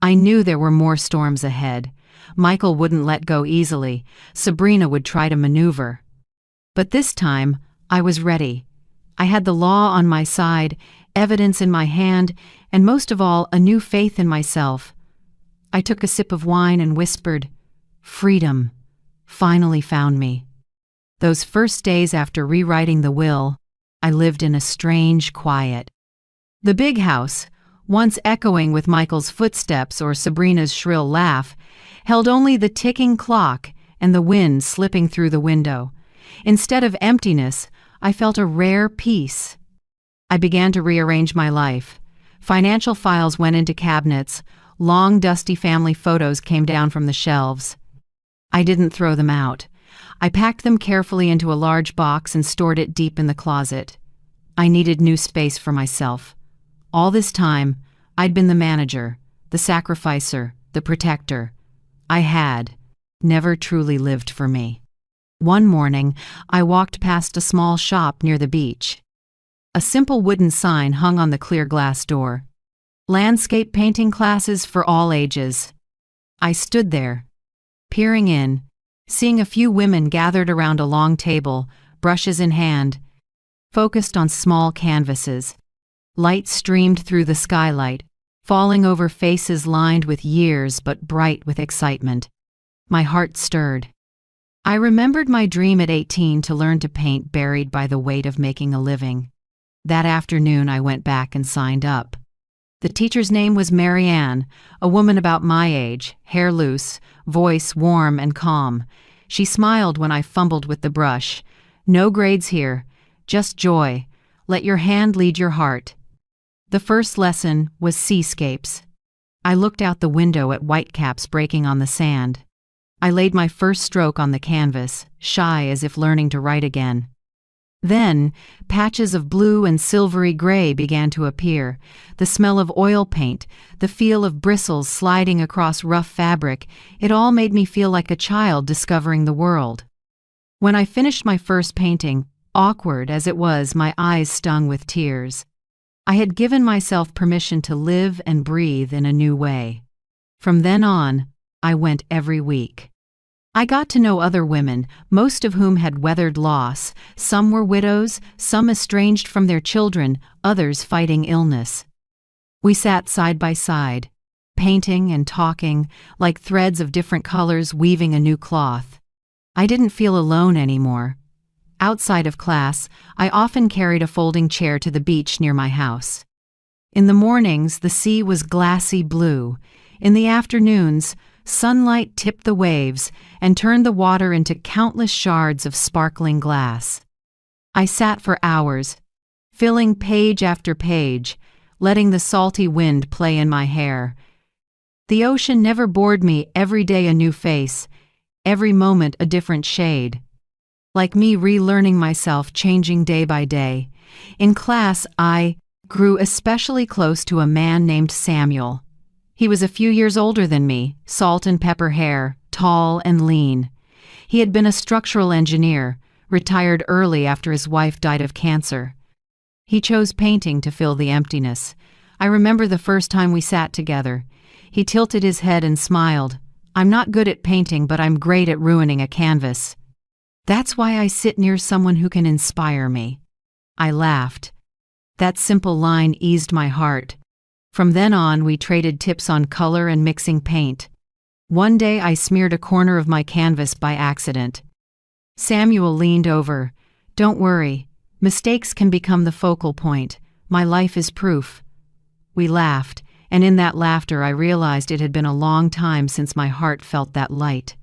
I knew there were more storms ahead. Michael wouldn't let go easily. Sabrina would try to maneuver. But this time, I was ready. I had the law on my side, evidence in my hand, and most of all, a new faith in myself. I took a sip of wine and whispered, "Freedom finally found me." Those first days after rewriting the will, I lived in a strange quiet. The big house, once echoing with Michael's footsteps or Sabrina's shrill laugh, held only the ticking clock and the wind slipping through the window. Instead of emptiness, I felt a rare peace. I began to rearrange my life. Financial files went into cabinets, long dusty family photos came down from the shelves. I didn't throw them out. I packed them carefully into a large box and stored it deep in the closet. I needed new space for myself. All this time, I'd been the manager, the sacrificer, the protector. I had never truly lived for me. One morning, I walked past a small shop near the beach. A simple wooden sign hung on the clear glass door. Landscape painting classes for all ages. I stood there, peering in, seeing a few women gathered around a long table, brushes in hand, focused on small canvases. Light streamed through the skylight, falling over faces lined with years but bright with excitement. My heart stirred. I remembered my dream at 18 to learn to paint, buried by the weight of making a living. That afternoon I went back and signed up. The teacher's name was Marianne, a woman about my age, hair loose, voice warm and calm. She smiled when I fumbled with the brush. "No grades here, just joy. Let your hand lead your heart." The first lesson was seascapes. I looked out the window at whitecaps breaking on the sand. I laid my first stroke on the canvas, shy as if learning to write again. Then, patches of blue and silvery gray began to appear. The smell of oil paint, the feel of bristles sliding across rough fabric, it all made me feel like a child discovering the world. When I finished my first painting, awkward as it was, my eyes stung with tears. I had given myself permission to live and breathe in a new way. From then on, I went every week. I got to know other women, most of whom had weathered loss. Some were widows, some estranged from their children, others fighting illness. We sat side by side, painting and talking, like threads of different colors weaving a new cloth. I didn't feel alone anymore. Outside of class, I often carried a folding chair to the beach near my house. In the mornings, the sea was glassy blue. In the afternoons, sunlight tipped the waves and turned the water into countless shards of sparkling glass. I sat for hours, filling page after page, letting the salty wind play in my hair. The ocean never bored me, every day a new face, every moment a different shade. Like me relearning myself, changing day by day. In class, I grew especially close to a man named Samuel. He was a few years older than me, salt and pepper hair, tall and lean. He had been a structural engineer, retired early after his wife died of cancer. He chose painting to fill the emptiness. I remember the first time we sat together. He tilted his head and smiled. "I'm not good at painting, but I'm great at ruining a canvas. That's why I sit near someone who can inspire me." I laughed. That simple line eased my heart. From then on, we traded tips on color and mixing paint. One day, I smeared a corner of my canvas by accident. Samuel leaned over. "Don't worry. Mistakes can become the focal point. My life is proof." We laughed, and in that laughter, I realized it had been a long time since my heart felt that light.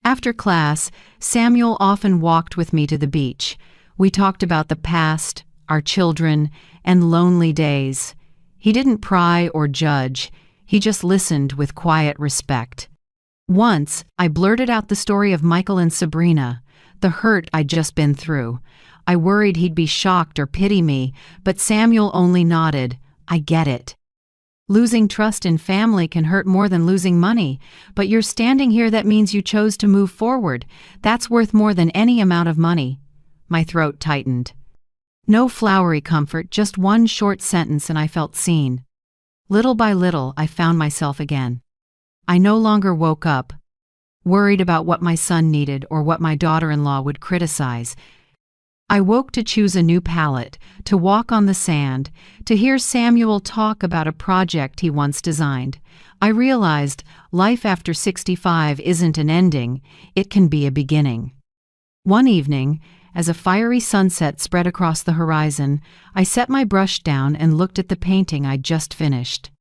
After class, Samuel often walked with me to the beach. We talked about the past, our children, and lonely days. He didn't pry or judge. He just listened with quiet respect. Once, I blurted out the story of Michael and Sabrina, the hurt I'd just been through. I worried he'd be shocked or pity me, but Samuel only nodded. "I get it. Losing trust in family can hurt more than losing money, but you're standing here, that means you chose to move forward. That's worth more than any amount of money." My throat tightened. No flowery comfort, just one short sentence, and I felt seen. Little by little, I found myself again. I no longer woke up, worried about what my son needed or what my daughter-in-law would criticize. I woke to choose a new palette, to walk on the sand, to hear Samuel talk about a project he once designed. I realized life after 65 isn't an ending, it can be a beginning. One evening, as a fiery sunset spread across the horizon, I set my brush down and looked at the painting I'd just finished.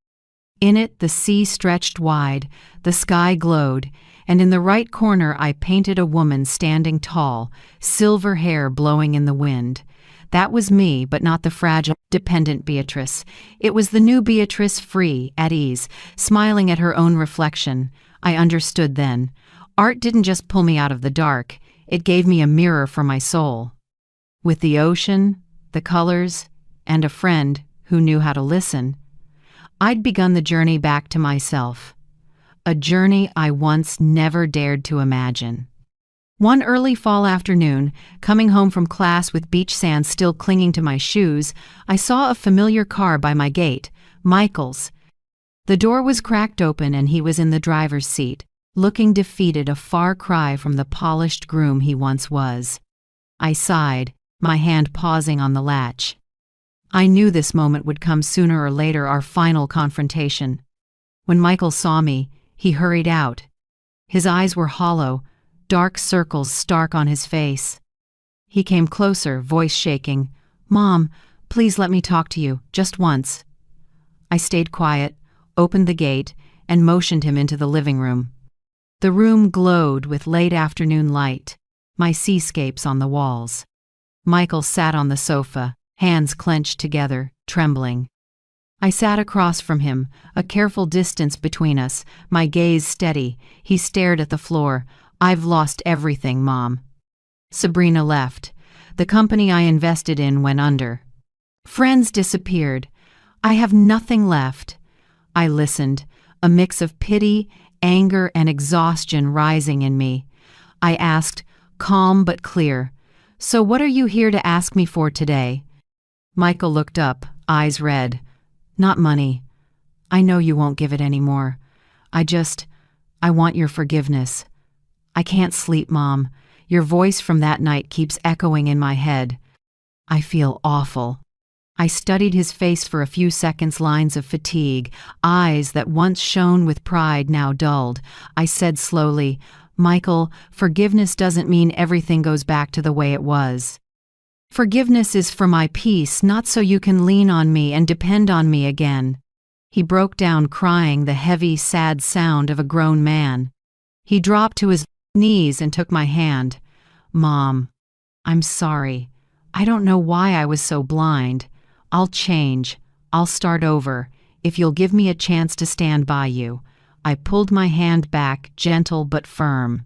In it, the sea stretched wide, the sky glowed, and in the right corner I painted a woman standing tall, silver hair blowing in the wind. That was me, but not the fragile, dependent Beatrice. It was the new Beatrice, free, at ease, smiling at her own reflection. I understood then. Art didn't just pull me out of the dark, it gave me a mirror for my soul. With the ocean, the colors, and a friend who knew how to listen, I'd begun the journey back to myself. A journey I once never dared to imagine. One early fall afternoon, coming home from class with beach sand still clinging to my shoes, I saw a familiar car by my gate, Michael's. The door was cracked open and he was in the driver's seat, looking defeated, a far cry from the polished groom he once was. I sighed, my hand pausing on the latch. I knew this moment would come sooner or later, our final confrontation. When Michael saw me, he hurried out. His eyes were hollow, dark circles stark on his face. He came closer, voice shaking. "Mom, please let me talk to you, just once." I stayed quiet, opened the gate, and motioned him into the living room. The room glowed with late afternoon light, my seascapes on the walls. Michael sat on the sofa, hands clenched together, trembling. I sat across from him, a careful distance between us, my gaze steady. He stared at the floor. "I've lost everything, Mom." Sabrina left. The company I invested in went under. Friends disappeared. I have nothing left. I listened, a mix of pity, anger, and exhaustion rising in me. I asked, calm but clear, "So what are you here to ask me for today?" Michael looked up, eyes red. "Not money. I know you won't give it anymore. I want your forgiveness. I can't sleep, Mom. Your voice from that night keeps echoing in my head. I feel awful." I studied his face for a few seconds, lines of fatigue, eyes that once shone with pride now dulled. I said slowly, "Michael, forgiveness doesn't mean everything goes back to the way it was. Forgiveness is for my peace, not so you can lean on me and depend on me again." He broke down crying, the heavy, sad sound of a grown man. He dropped to his knees and took my hand. "Mom, I'm sorry. I don't know why I was so blind. I'll change. I'll start over, if you'll give me a chance to stand by you." I pulled my hand back, gentle but firm.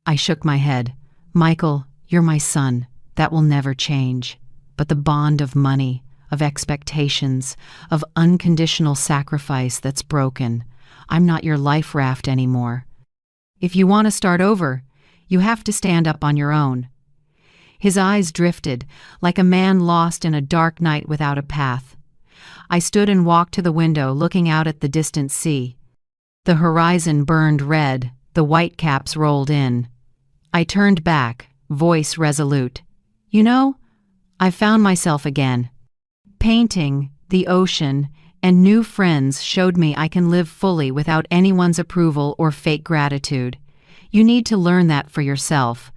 I shook my head. "Michael, you're my son. That will never change. But the bond of money, of expectations, of unconditional sacrifice that's broken. I'm not your life raft anymore. If you want to start over, you have to stand up on your own." His eyes drifted, like a man lost in a dark night without a path. I stood and walked to the window, looking out at the distant sea. The horizon burned red, the whitecaps rolled in. I turned back, voice resolute. "You know, I found myself again. Painting, the ocean, and new friends showed me I can live fully without anyone's approval or fake gratitude. You need to learn that for yourself."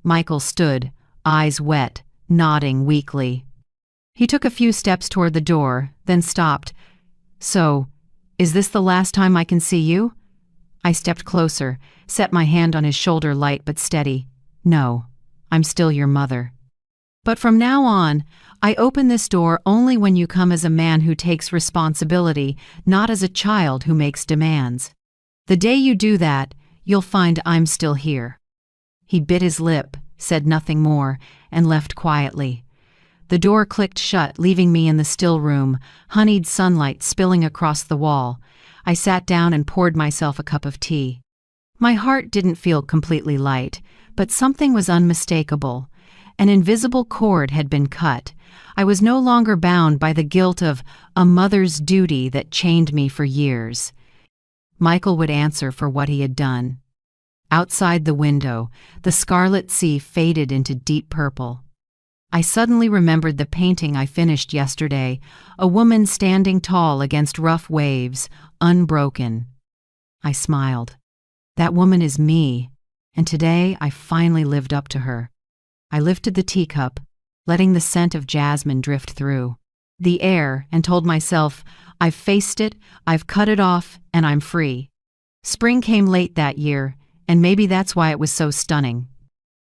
Michael stood, eyes wet, nodding weakly. He took a few steps toward the door, then stopped. "So, is this the last time I can see you?" I stepped closer, set my hand on his shoulder, light but steady. "No, I'm still your mother. But from now on, I open this door only when you come as a man who takes responsibility, not as a child who makes demands. The day you do that, you'll find I'm still here." He bit his lip, said nothing more, and left quietly. The door clicked shut, leaving me in the still room, honeyed sunlight spilling across the wall. I sat down and poured myself a cup of tea. My heart didn't feel completely light, but something was unmistakable. An invisible cord had been cut. I was no longer bound by the guilt of a mother's duty that chained me for years. Michael would answer for what he had done. Outside the window, the scarlet sea faded into deep purple. I suddenly remembered the painting I finished yesterday, a woman standing tall against rough waves, unbroken. I smiled. That woman is me, and today I finally lived up to her. I lifted the teacup, letting the scent of jasmine drift through the air, and told myself, I've faced it, I've cut it off, and I'm free. Spring came late that year, and maybe that's why it was so stunning.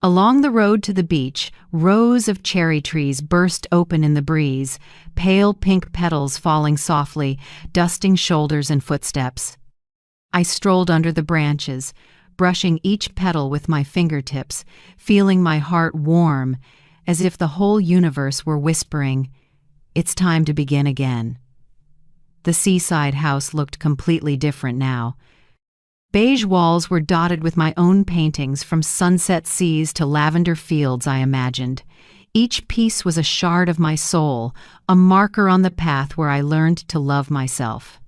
Along the road to the beach, rows of cherry trees burst open in the breeze, pale pink petals falling softly, dusting shoulders and footsteps. I strolled under the branches, brushing each petal with my fingertips, feeling my heart warm, as if the whole universe were whispering, "It's time to begin again." The seaside house looked completely different now. Beige walls were dotted with my own paintings, from sunset seas to lavender fields I imagined. Each piece was a shard of my soul, a marker on the path where I learned to love myself.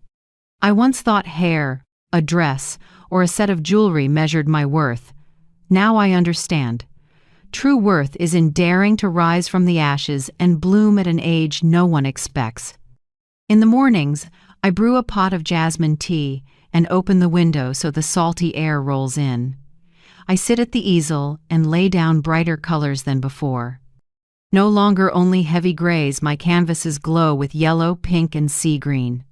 I once thought hair, a dress, or a set of jewelry measured my worth. Now I understand. True worth is in daring to rise from the ashes and bloom at an age no one expects. In the mornings, I brew a pot of jasmine tea and open the window so the salty air rolls in. I sit at the easel and lay down brighter colors than before. No longer only heavy grays, my canvases glow with yellow, pink, and sea green.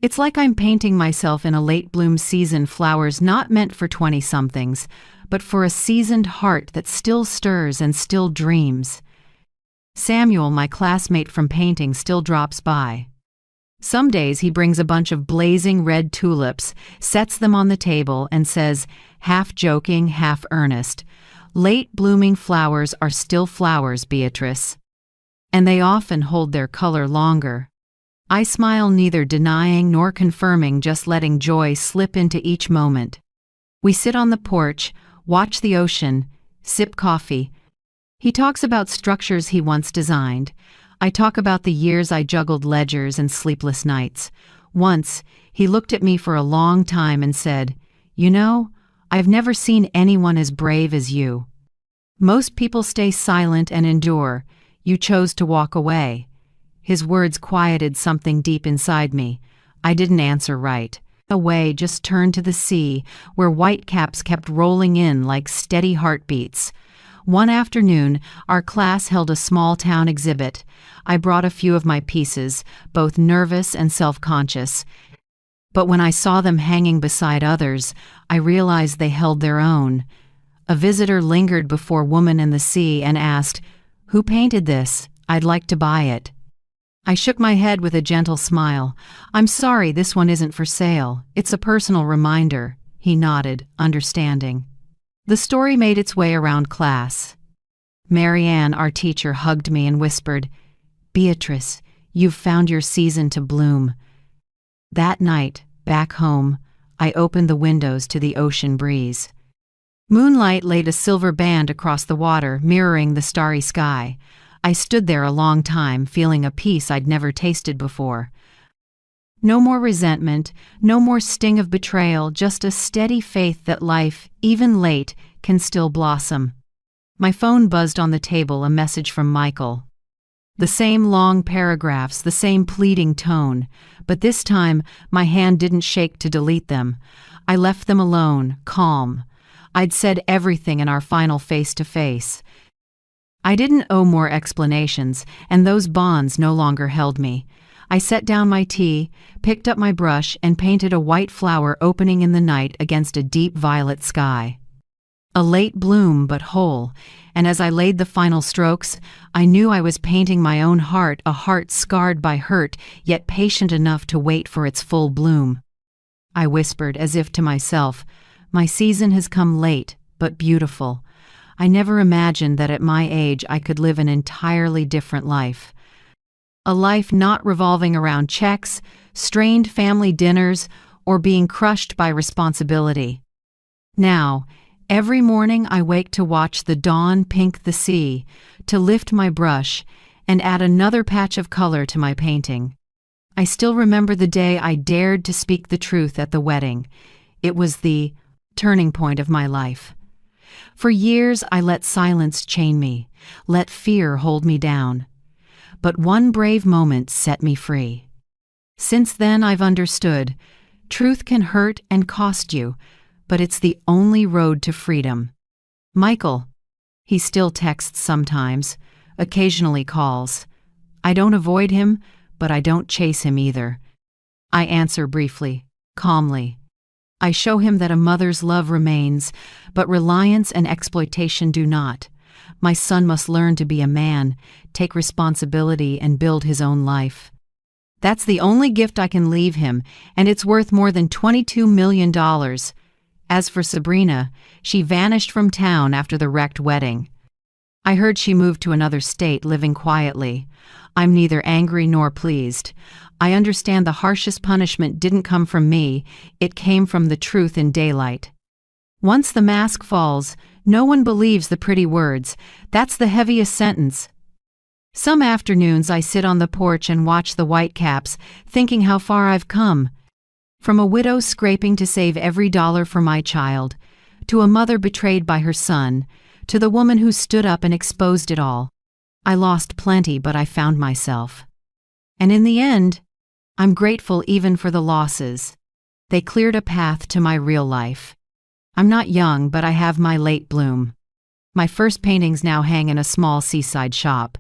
It's like I'm painting myself in a late bloom season, flowers not meant for 20-somethings, but for a seasoned heart that still stirs and still dreams. Samuel, my classmate from painting, still drops by. Some days he brings a bunch of blazing red tulips, sets them on the table, and says, half joking, half earnest, "Late blooming flowers are still flowers, Beatrice." And they often hold their color longer. I smile, neither denying nor confirming, just letting joy slip into each moment. We sit on the porch, watch the ocean, sip coffee. He talks about structures he once designed. I talk about the years I juggled ledgers and sleepless nights. Once, he looked at me for a long time and said, "You know, I've never seen anyone as brave as you. Most people stay silent and endure. You chose to walk away." His words quieted something deep inside me. I didn't answer right. Away, just turned to the sea, where whitecaps kept rolling in like steady heartbeats. One afternoon, our class held a small-town exhibit. I brought a few of my pieces, both nervous and self-conscious. But when I saw them hanging beside others, I realized they held their own. A visitor lingered before Woman in the Sea and asked, "Who painted this? I'd like to buy it." I shook my head with a gentle smile. "I'm sorry, this one isn't for sale. It's a personal reminder." He nodded, understanding. The story made its way around class. Marianne, our teacher, hugged me and whispered, "Beatrice, you've found your season to bloom." That night, back home, I opened the windows to the ocean breeze. Moonlight laid a silver band across the water, mirroring the starry sky. I stood there a long time, feeling a peace I'd never tasted before. No more resentment, no more sting of betrayal, just a steady faith that life, even late, can still blossom. My phone buzzed on the table, a message from Michael. The same long paragraphs, the same pleading tone, but this time my hand didn't shake to delete them. I left them alone, calm. I'd said everything in our final face-to-face. I didn't owe more explanations, and those bonds no longer held me. I set down my tea, picked up my brush, and painted a white flower opening in the night against a deep violet sky. A late bloom, but whole, and as I laid the final strokes, I knew I was painting my own heart, a heart scarred by hurt, yet patient enough to wait for its full bloom. I whispered, as if to myself, "My season has come late, but beautiful." I never imagined that at my age I could live an entirely different life. A life not revolving around checks, strained family dinners, or being crushed by responsibility. Now, every morning I wake to watch the dawn pink the sea, to lift my brush and add another patch of color to my painting. I still remember the day I dared to speak the truth at the wedding. It was the turning point of my life. For years I let silence chain me, let fear hold me down. But one brave moment set me free. Since then I've understood, truth can hurt and cost you, but it's the only road to freedom. Michael. He still texts sometimes, occasionally calls. I don't avoid him, but I don't chase him either. I answer briefly, calmly. I show him that a mother's love remains, but reliance and exploitation do not. My son must learn to be a man, take responsibility, and build his own life. That's the only gift I can leave him, and it's worth more than $22 million. As for Sabrina, she vanished from town after the wrecked wedding. I heard she moved to another state, living quietly. I'm neither angry nor pleased. I understand the harshest punishment didn't come from me, it came from the truth in daylight. Once the mask falls, no one believes the pretty words. That's the heaviest sentence. Some afternoons I sit on the porch and watch the whitecaps, thinking how far I've come. From a widow scraping to save every dollar for my child, to a mother betrayed by her son, to the woman who stood up and exposed it all. I lost plenty, but I found myself. And in the end, I'm grateful even for the losses. They cleared a path to my real life. I'm not young, but I have my late bloom. My first paintings now hang in a small seaside shop.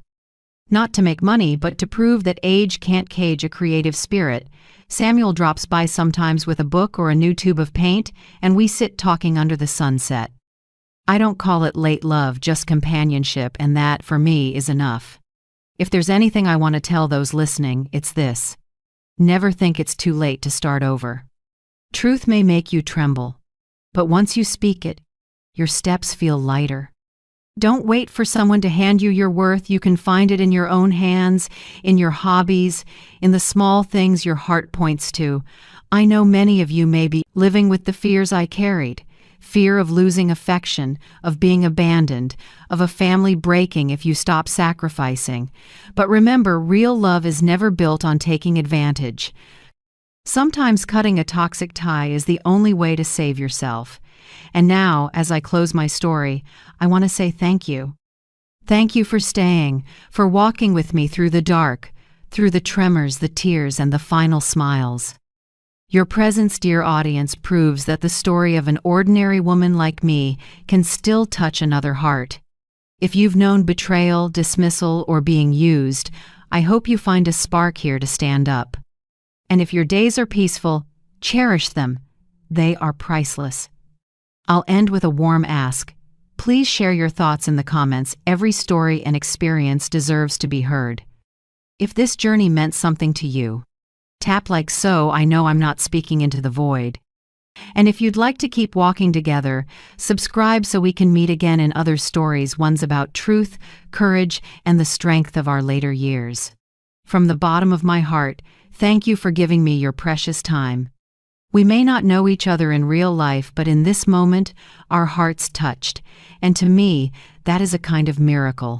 Not to make money, but to prove that age can't cage a creative spirit. Samuel drops by sometimes with a book or a new tube of paint, and we sit talking under the sunset. I don't call it late love, just companionship, and that, for me, is enough. If there's anything I want to tell those listening, it's this. Never think it's too late to start over. Truth may make you tremble, but once you speak it, your steps feel lighter. Don't wait for someone to hand you your worth. You can find it in your own hands, in your hobbies, in the small things your heart points to. I know many of you may be living with the fears I carried. Fear of losing affection, of being abandoned, of a family breaking if you stop sacrificing. But remember, real love is never built on taking advantage. Sometimes cutting a toxic tie is the only way to save yourself. And now, as I close my story, I want to say thank you. Thank you for staying, for walking with me through the dark, through the tremors, the tears, and the final smiles. Your presence, dear audience, proves that the story of an ordinary woman like me can still touch another heart. If you've known betrayal, dismissal, or being used, I hope you find a spark here to stand up. And if your days are peaceful, cherish them. They are priceless. I'll end with a warm ask. Please share your thoughts in the comments. Every story and experience deserves to be heard. If this journey meant something to you, tap like so. I know I'm not speaking into the void. And if you'd like to keep walking together, subscribe so we can meet again in other stories, ones about truth, courage, and the strength of our later years. From the bottom of my heart, thank you for giving me your precious time. We may not know each other in real life, but in this moment, our hearts touched, and to me, that is a kind of miracle.